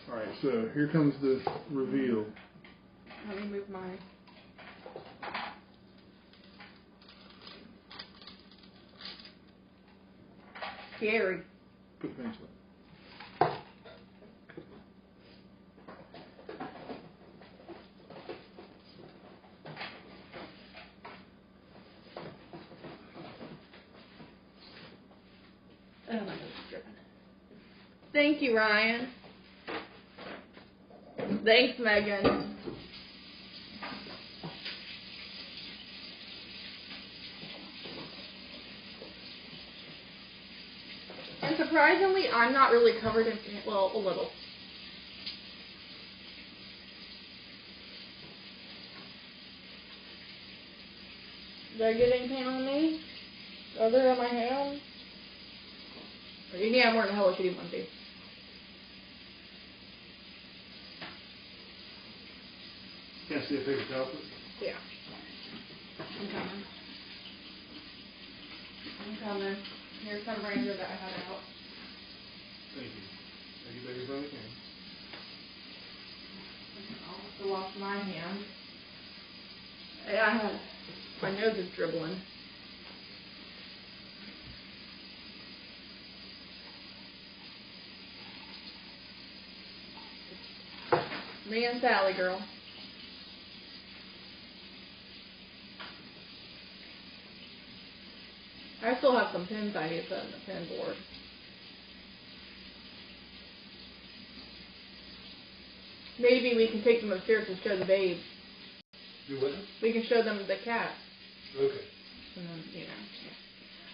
All right, so here comes the reveal. Let me move mine. Scary. Put the pencil in. Oh, my nose is dripping. Thank you, Ryan. Thanks, Megan. And surprisingly, I'm not really covered in, well, a little. Did I get any paint on me? Other than my hand? Yeah, I'm wearing a Hello Kitty onesie. Can't see a paper towel? Yeah. I'm coming. I'm coming. Here's some Ranger that I had out. Thank you. Thank you, baby, brother. I'll have to wash my hands. Yeah, I had, my nose is dribbling. Me and Sally, girl. I still have some pins I need to put in the pin board. Maybe we can take them upstairs and show the babes. Do what? We can show them the cat. Okay. And then, you know.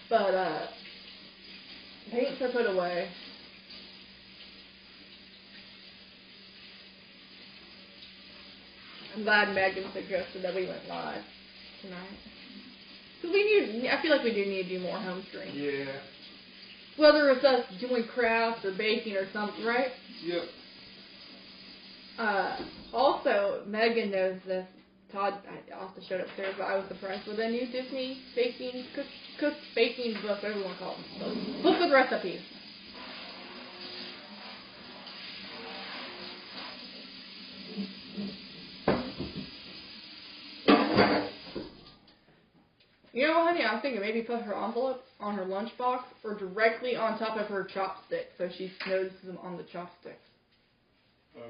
But, paints are put away. I'm glad Megan suggested that we went live tonight. Because we need, I feel like we do need to do more home streams. Yeah. Whether it's us doing crafts or baking or something, right? Yep. Also, Megan knows this. Todd also showed upstairs, but I was surprised with a new Disney baking, baking book, whatever you want to call it. Book with recipes. You know, honey, I was thinking maybe put her envelope on her lunchbox or directly on top of her chopstick so she notices them on the chopsticks. Okay.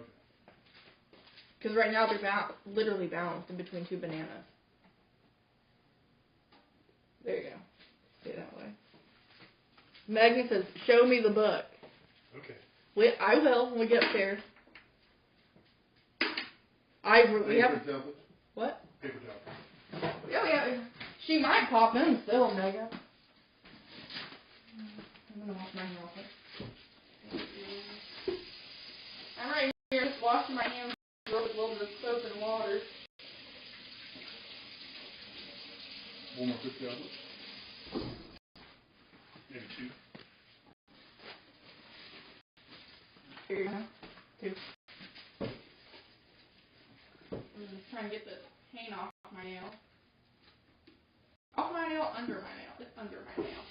Because right now they're literally balanced in between two bananas. There you go. See it that way. Megan says, show me the book. Okay. I will when we get upstairs. We have... Paper towel? What? Paper towel. Oh, yeah. She might pop in still, Megan. I'm going to wash my hands real quick. I'm right here just washing my hands with a little bit of soap and water. One more quick towel. Maybe two. Here you go. Two. I'm just trying to get the paint off my nail. Off my nail, under my nail. It's under my nail.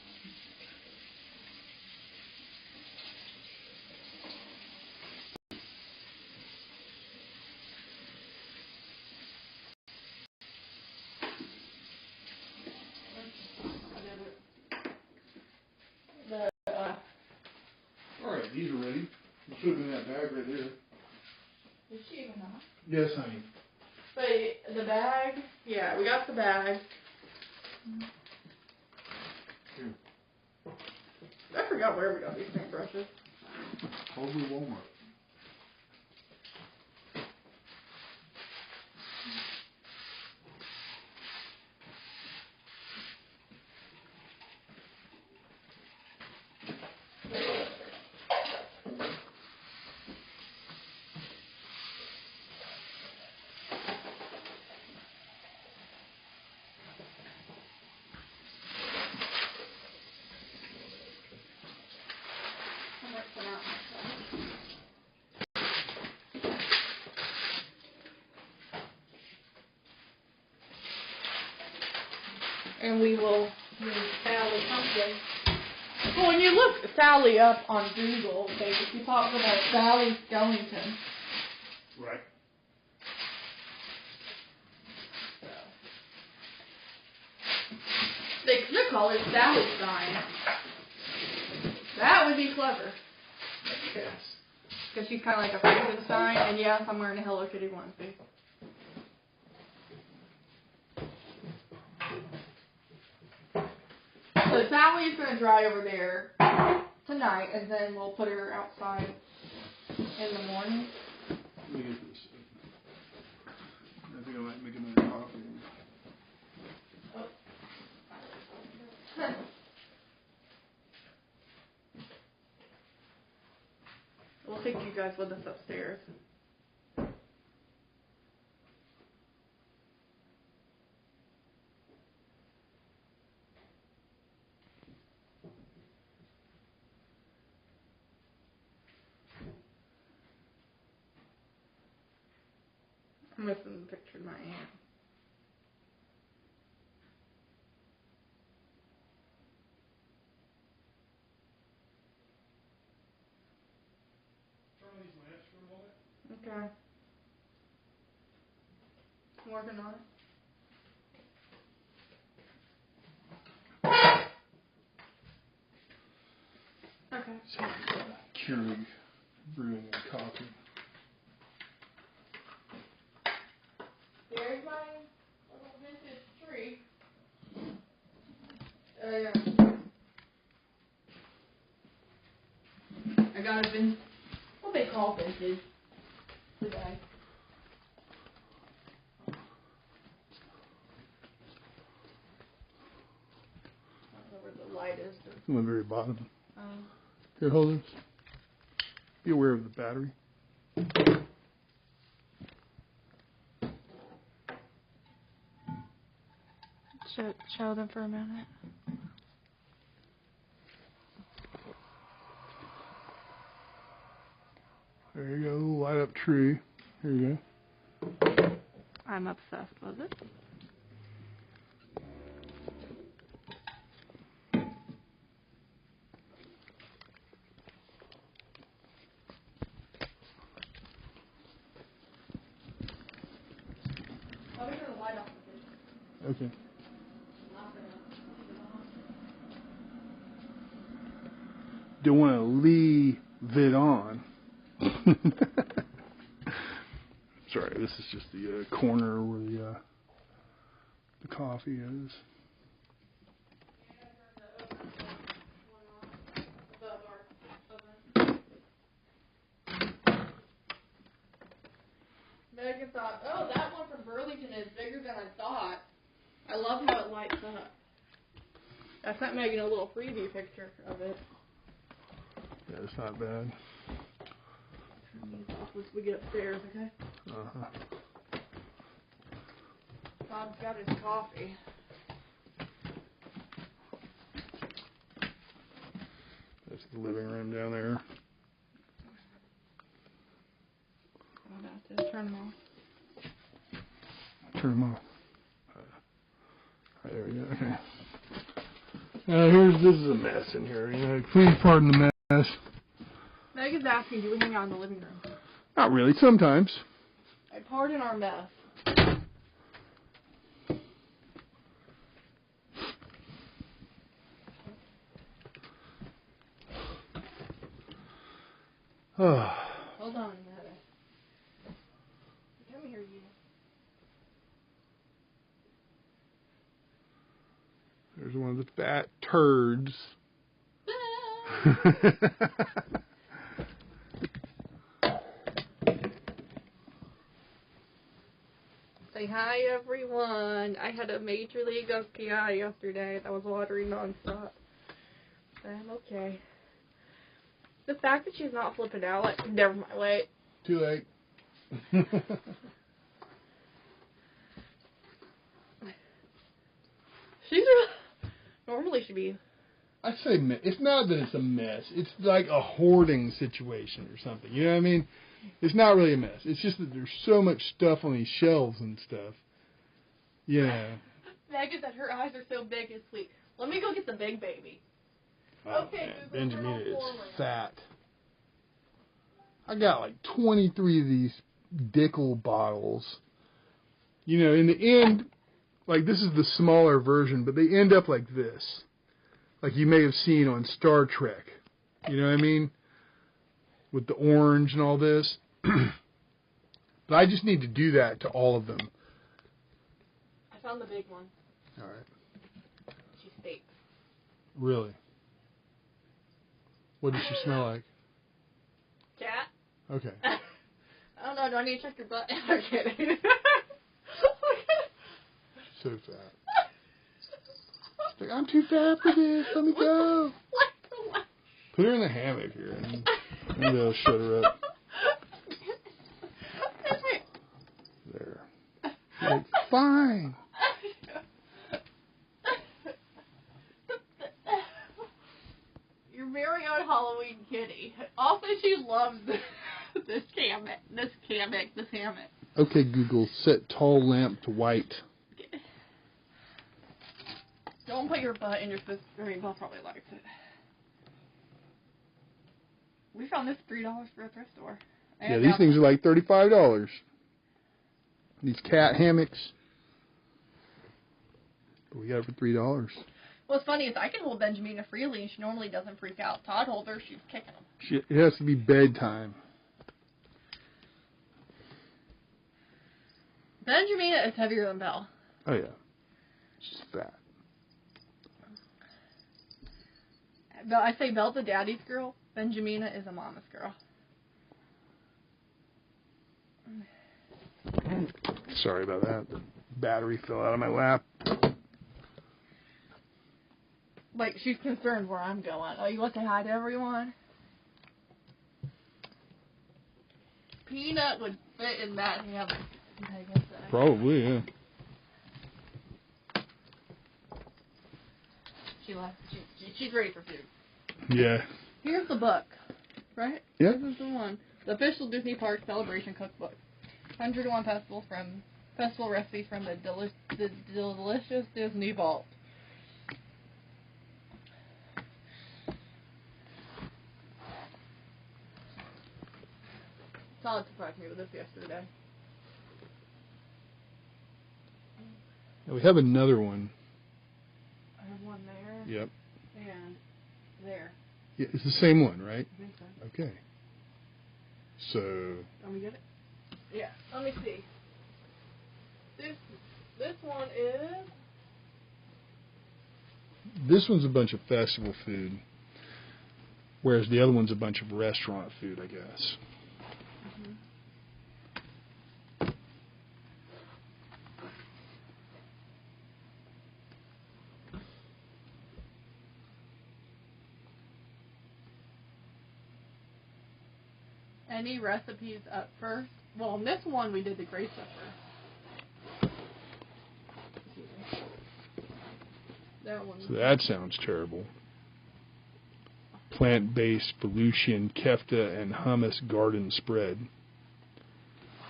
Alright, these are ready. You put them in that bag right there. Is she even not? Yes, honey. But the bag, yeah, we got the bag. Here. I forgot where we got these paintbrushes. Probably Walmart. And we will Sally something. Well, when you look Sally up on Google, she talks about Sally Skellington. Right. They could call it Sally Stein. That would be clever. Yes. Because she's kind of like a Frankenstein, and yes, I'm wearing a Hello Kitty onesie. So Sally's going to dry over there tonight, and then we'll put her outside in the morning. Let me get this. I think I might make another coffee. We'll take you guys with us upstairs. I'm missing the picture of my aunt. Okay. I'm working on it. Okay. So, Keurig brewing and coffee. There's my little vintage tree. Yeah. I got a vintage, what they call vintage today. I don't know where the light is. On the very bottom. Here, hold this. Be aware of the battery. Show them for a minute. There you go, light up tree. Here you go. I'm obsessed with it. I'll turn the light off. Okay. Don't want to leave it on. Sorry, this is just the corner where the coffee is. Megan thought, oh, that one from Burlington is bigger than I thought. I love how it lights up. I sent Megan a little preview picture of it. Yeah, it's not bad. Turn these off once we get upstairs, okay? Uh-huh. Todd's got his coffee. That's the living room down there. I'm about to turn them off. Turn them off. Right, there we go. Okay. This is a mess in here. You know, please pardon the mess. Megan's asking, do we hang out in the living room? Not really. Sometimes. I pardon our mess. Hold on a minute. Come here, you. There's one of the fat turds. Say hi, everyone. I had a Major League SPI yesterday that was watering nonstop. I'm okay. The fact that she's not flipping out, like, never mind, wait. Too late. She's normally should be. I say it's not that it's a mess. It's like a hoarding situation or something. You know what I mean? It's not really a mess. It's just that there's so much stuff on these shelves and stuff. Yeah. Megan said her eyes are so big and sweet. Let me go get the big baby. Oh, Okay, man. Google, turn Benjamin on is forward. fat. I got like 23 of these Dickel bottles. You know, in the end, like this is the smaller version, but they end up like this. Like you may have seen on Star Trek. You know what I mean? With the orange and all this. But I just need to do that to all of them. I found the big one. All right. She stinks. Really? What does she smell like? Cat? Okay. I don't know. Do I need to check your butt? I'm kidding. So fat. She's like, I'm too fat for this. Let me go. Put her in the hammock here, and maybe that'll shut her up. There. She's like, fine. Your very own Halloween kitty. Also, she loves this hammock. Okay, Google, set tall lamp to white. Don't put your butt in your sister. I mean, Belle probably likes it. We found this $3 for a thrift store. Yeah, these things are like $35. These cat hammocks. But we got it for $3. What's funny is I can hold Benjamina freely, and she normally doesn't freak out. Todd holds her, she's kicking him. It has to be bedtime. Benjamina is heavier than Belle. Oh, yeah. She's fat. I say Belle's a daddy's girl. Benjamina is a mama's girl. Sorry about that. The battery fell out of my lap. Like, she's concerned where I'm going. Oh, you want to say hi to everyone? Peanut would fit in that hammock. I guess so. Probably, yeah. She left. She's ready for food. Yeah. Here's the book, right? Yeah. This is the one. The official Disney Park Celebration Cookbook. 101 festival recipes from the delicious Disney Vault. Solid surprised me with this yesterday. And we have another one. I have one there. Yep. And there. Yeah, it's the same one, right? I think so. Okay. So. Let me get it. Yeah. Let me see. This one is. This one's a bunch of festival food, whereas the other one's a bunch of restaurant food, I guess. Mm-hmm. Any recipes up first? Well, in this one we did the gray stuff first. That one. So that sounds terrible. Plant-based Volusian kefta and hummus garden spread.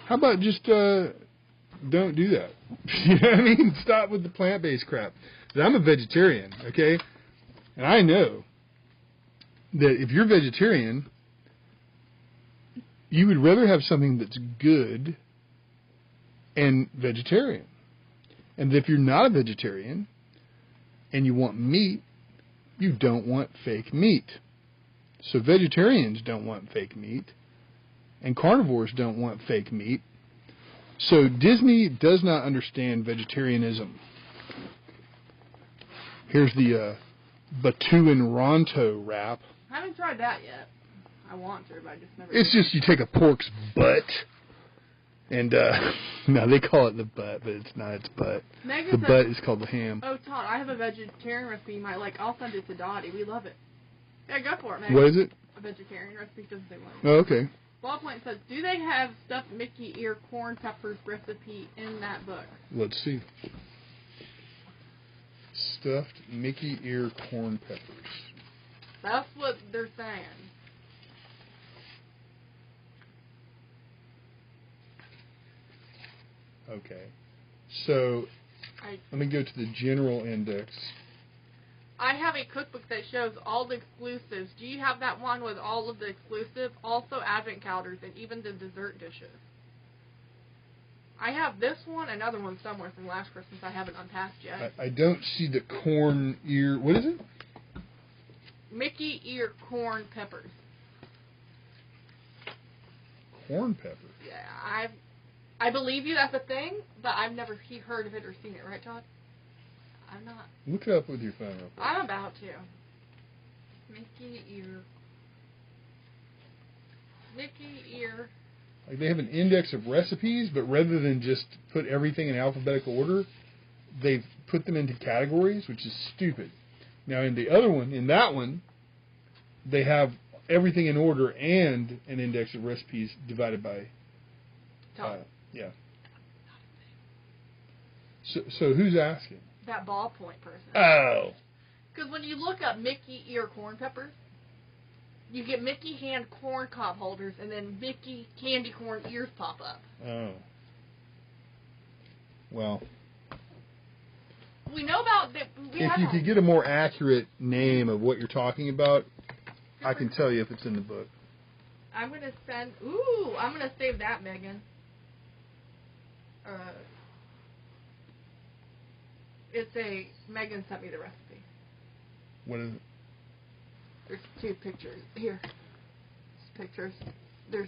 How about just don't do that? You know what I mean? Stop with the plant-based crap. 'Cause I'm a vegetarian, okay? And I know that if you're vegetarian, you would rather have something that's good and vegetarian. And if you're not a vegetarian and you want meat, you don't want fake meat. So vegetarians don't want fake meat, and carnivores don't want fake meat. So Disney does not understand vegetarianism. Here's the Batu and Ronto wrap. I haven't tried that yet. I want to, but I just never. It's just you take a pork's butt, and no, they call it the butt, but it's not its butt. Megan The said, butt is called the ham. "Oh, Todd, I have a vegetarian recipe. I'll send it to Dottie. We love it. Yeah, go for it, Megan. What is it? A vegetarian recipe doesn't say what. Oh, okay. Ballpoint says, do they have stuffed Mickey ear corn peppers recipe in that book? Let's see. Stuffed Mickey ear corn peppers. That's what they're saying. Okay. So, let me go to the general index. I have a cookbook that shows all the exclusives. Do you have that one with all of the exclusive? Also advent calendars and even the dessert dishes. I have this one, another one somewhere from last Christmas I haven't unpacked yet. I don't see the corn ear. What is it? Mickey ear corn peppers. Corn pepper. Yeah, I believe you that's a thing, but I've never heard of it or seen it, right, Todd? I'm not. Look it up with your phone real quick. I'm about to. Mickey ear. Mickey ear. Like they have an index of recipes, but rather than just put everything in alphabetical order, they've put them into categories, which is stupid. Now in the other one, in that one, they have everything in order and an index of recipes divided by. Yeah. So who's asking? That ballpoint person. Oh. Because when you look up Mickey ear corn peppers, you get Mickey hand corn cob holders, and then Mickey candy corn ears pop up. Oh. Well. We know about that. If you could get a more accurate name of what you're talking about, I can tell you if it's in the book. I'm going to send... Ooh, I'm going to save that, Megan. Megan sent me the recipe. What is it? There's two pictures. Here. Pictures. There's...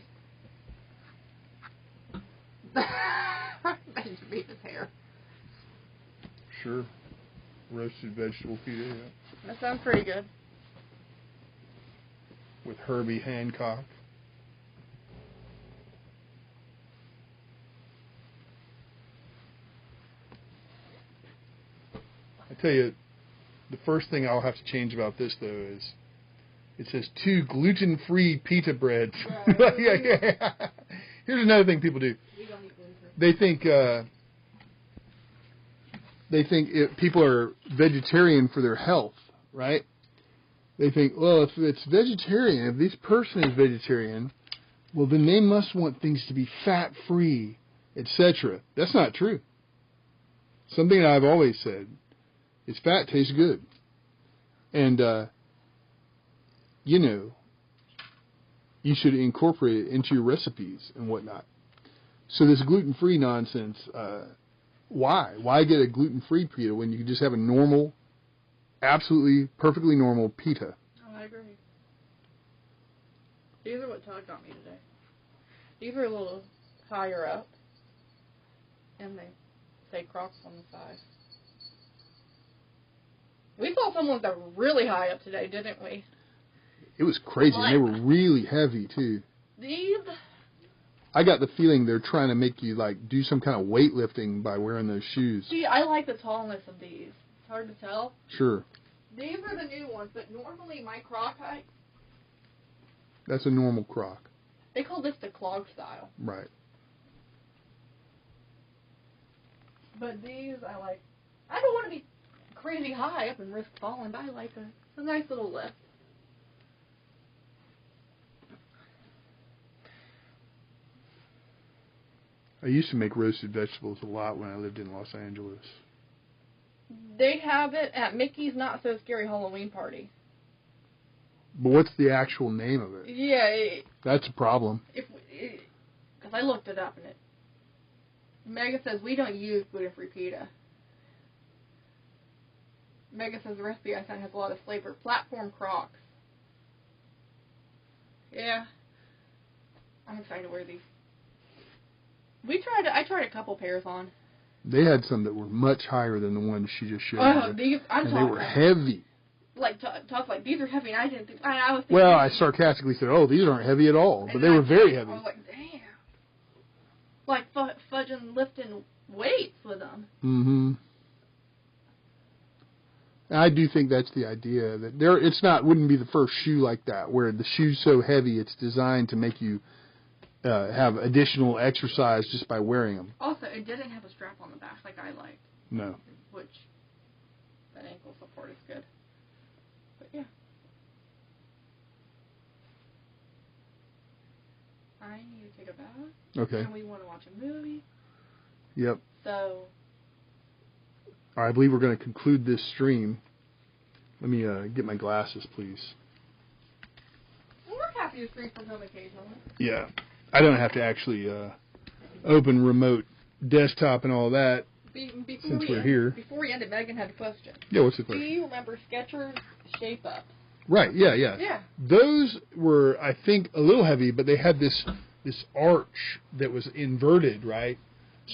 Megan beat his hair. Sure. Roasted vegetable pita, yeah. That sounds pretty good. With Herbie Hancock. I tell you, the first thing I'll have to change about this, though, is it says 2 gluten-free pita breads. Yeah. Here's another thing people do. We don't eat gluten-free. They think people are vegetarian for their health, right? They think, well, if it's vegetarian, if this person is vegetarian, well, then they must want things to be fat-free, etc. That's not true. Something that I've always said is fat tastes good. And, you should incorporate it into your recipes and whatnot. So this gluten-free nonsense, why? Why get a gluten-free pita when you can just have a normal, absolutely, perfectly normal pita? Oh, I agree. These are what Todd got me today. These are a little higher up, and they say Crocs on the side. We saw someone that were really high up today, didn't we? It was crazy, and they were really heavy, too. These... I got the feeling they're trying to make you, like, do some kind of weightlifting by wearing those shoes. See, I like the tallness of these. It's hard to tell. Sure. These are the new ones, but normally my Croc height... That's a normal Croc. They call this the clog style. Right. But these, I like... I don't want to be crazy high up and risk falling, but I like a nice little lift. I used to make roasted vegetables a lot when I lived in Los Angeles. They have it at Mickey's Not So Scary Halloween Party. But what's the actual name of it? Yeah. That's a problem. Because I looked it up, and Megan says we don't use gluten-free pita. Megan says the recipe I sent has a lot of flavor. Platform Crocs. Yeah. I'm excited to wear these. I tried a couple pairs on. They had some that were much higher than the ones she just showed me. These, I'm and talking. They were heavy. Like, talk like, these are heavy, and I didn't think, I was thinking. Well, I sarcastically said, oh, these aren't heavy at all. But they were very heavy. I was like, damn. Like, fudging, lifting weights with them. Mm-hmm. And I do think that's the idea. That wouldn't be the first shoe like that, where the shoe's so heavy it's designed to make you have additional exercise just by wearing them. Also, it didn't have a strap on the back like I liked. No. Which, that ankle support is good. But yeah. I need to take a bath. Okay. And we want to watch a movie. Yep. So. All right, I believe we're going to conclude this stream Let me get my glasses, please. Well, we're happy to stream from home occasionally. Yeah. I don't have to actually open remote desktop and all that since we're here. Before we ended, Megan had a question. Yeah, what's the Do question? you remember Skechers Shape Up? Right, yeah. Yeah. Those were, I think, a little heavy, but they had this arch that was inverted, right?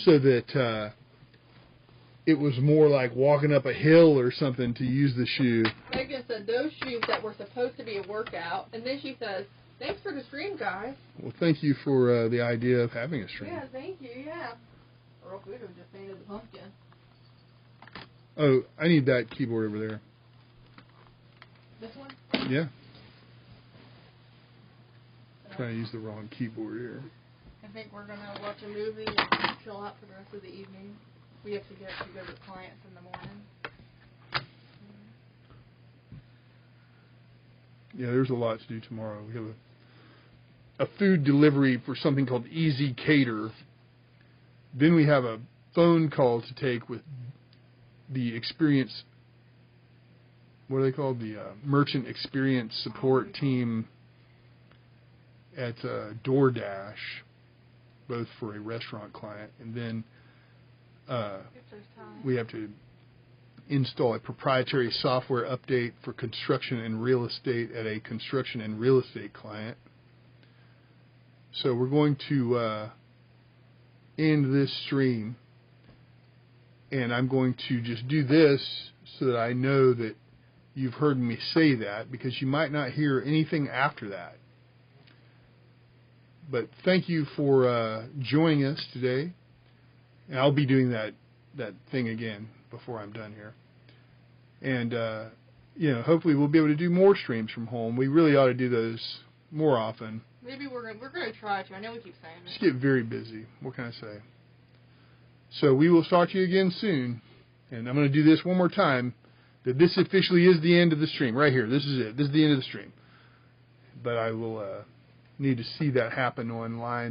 So that it was more like walking up a hill or something to use the shoe. Megan said those shoes that were supposed to be a workout, and then she says, thanks for the stream, guys. Well, thank you for the idea of having a stream. Yeah, thank you, yeah. Earl Guido just painted the pumpkin. Oh, I need that keyboard over there. This one? Yeah. Trying to use the wrong keyboard here. I think we're going to watch a movie and chill out for the rest of the evening. We have to go to clients in the morning. Yeah, there's a lot to do tomorrow. We have a food delivery for something called Easy Cater. Then we have a phone call to take with the experience, what are they called? The merchant experience support team at DoorDash, both for a restaurant client. And then we have to install a proprietary software update for construction and real estate at a construction and real estate client. So we're going to end this stream, and I'm going to just do this so that I know that you've heard me say that, because you might not hear anything after that. But thank you for joining us today, and I'll be doing that thing again before I'm done here. And hopefully we'll be able to do more streams from home. We really ought to do those more often. Maybe we're going to try to. I know we keep saying it. Just get very busy. What can I say? So we will talk to you again soon. And I'm going to do this one more time, that this officially is the end of the stream. Right here. This is it. This is the end of the stream. But I will need to see that happen online.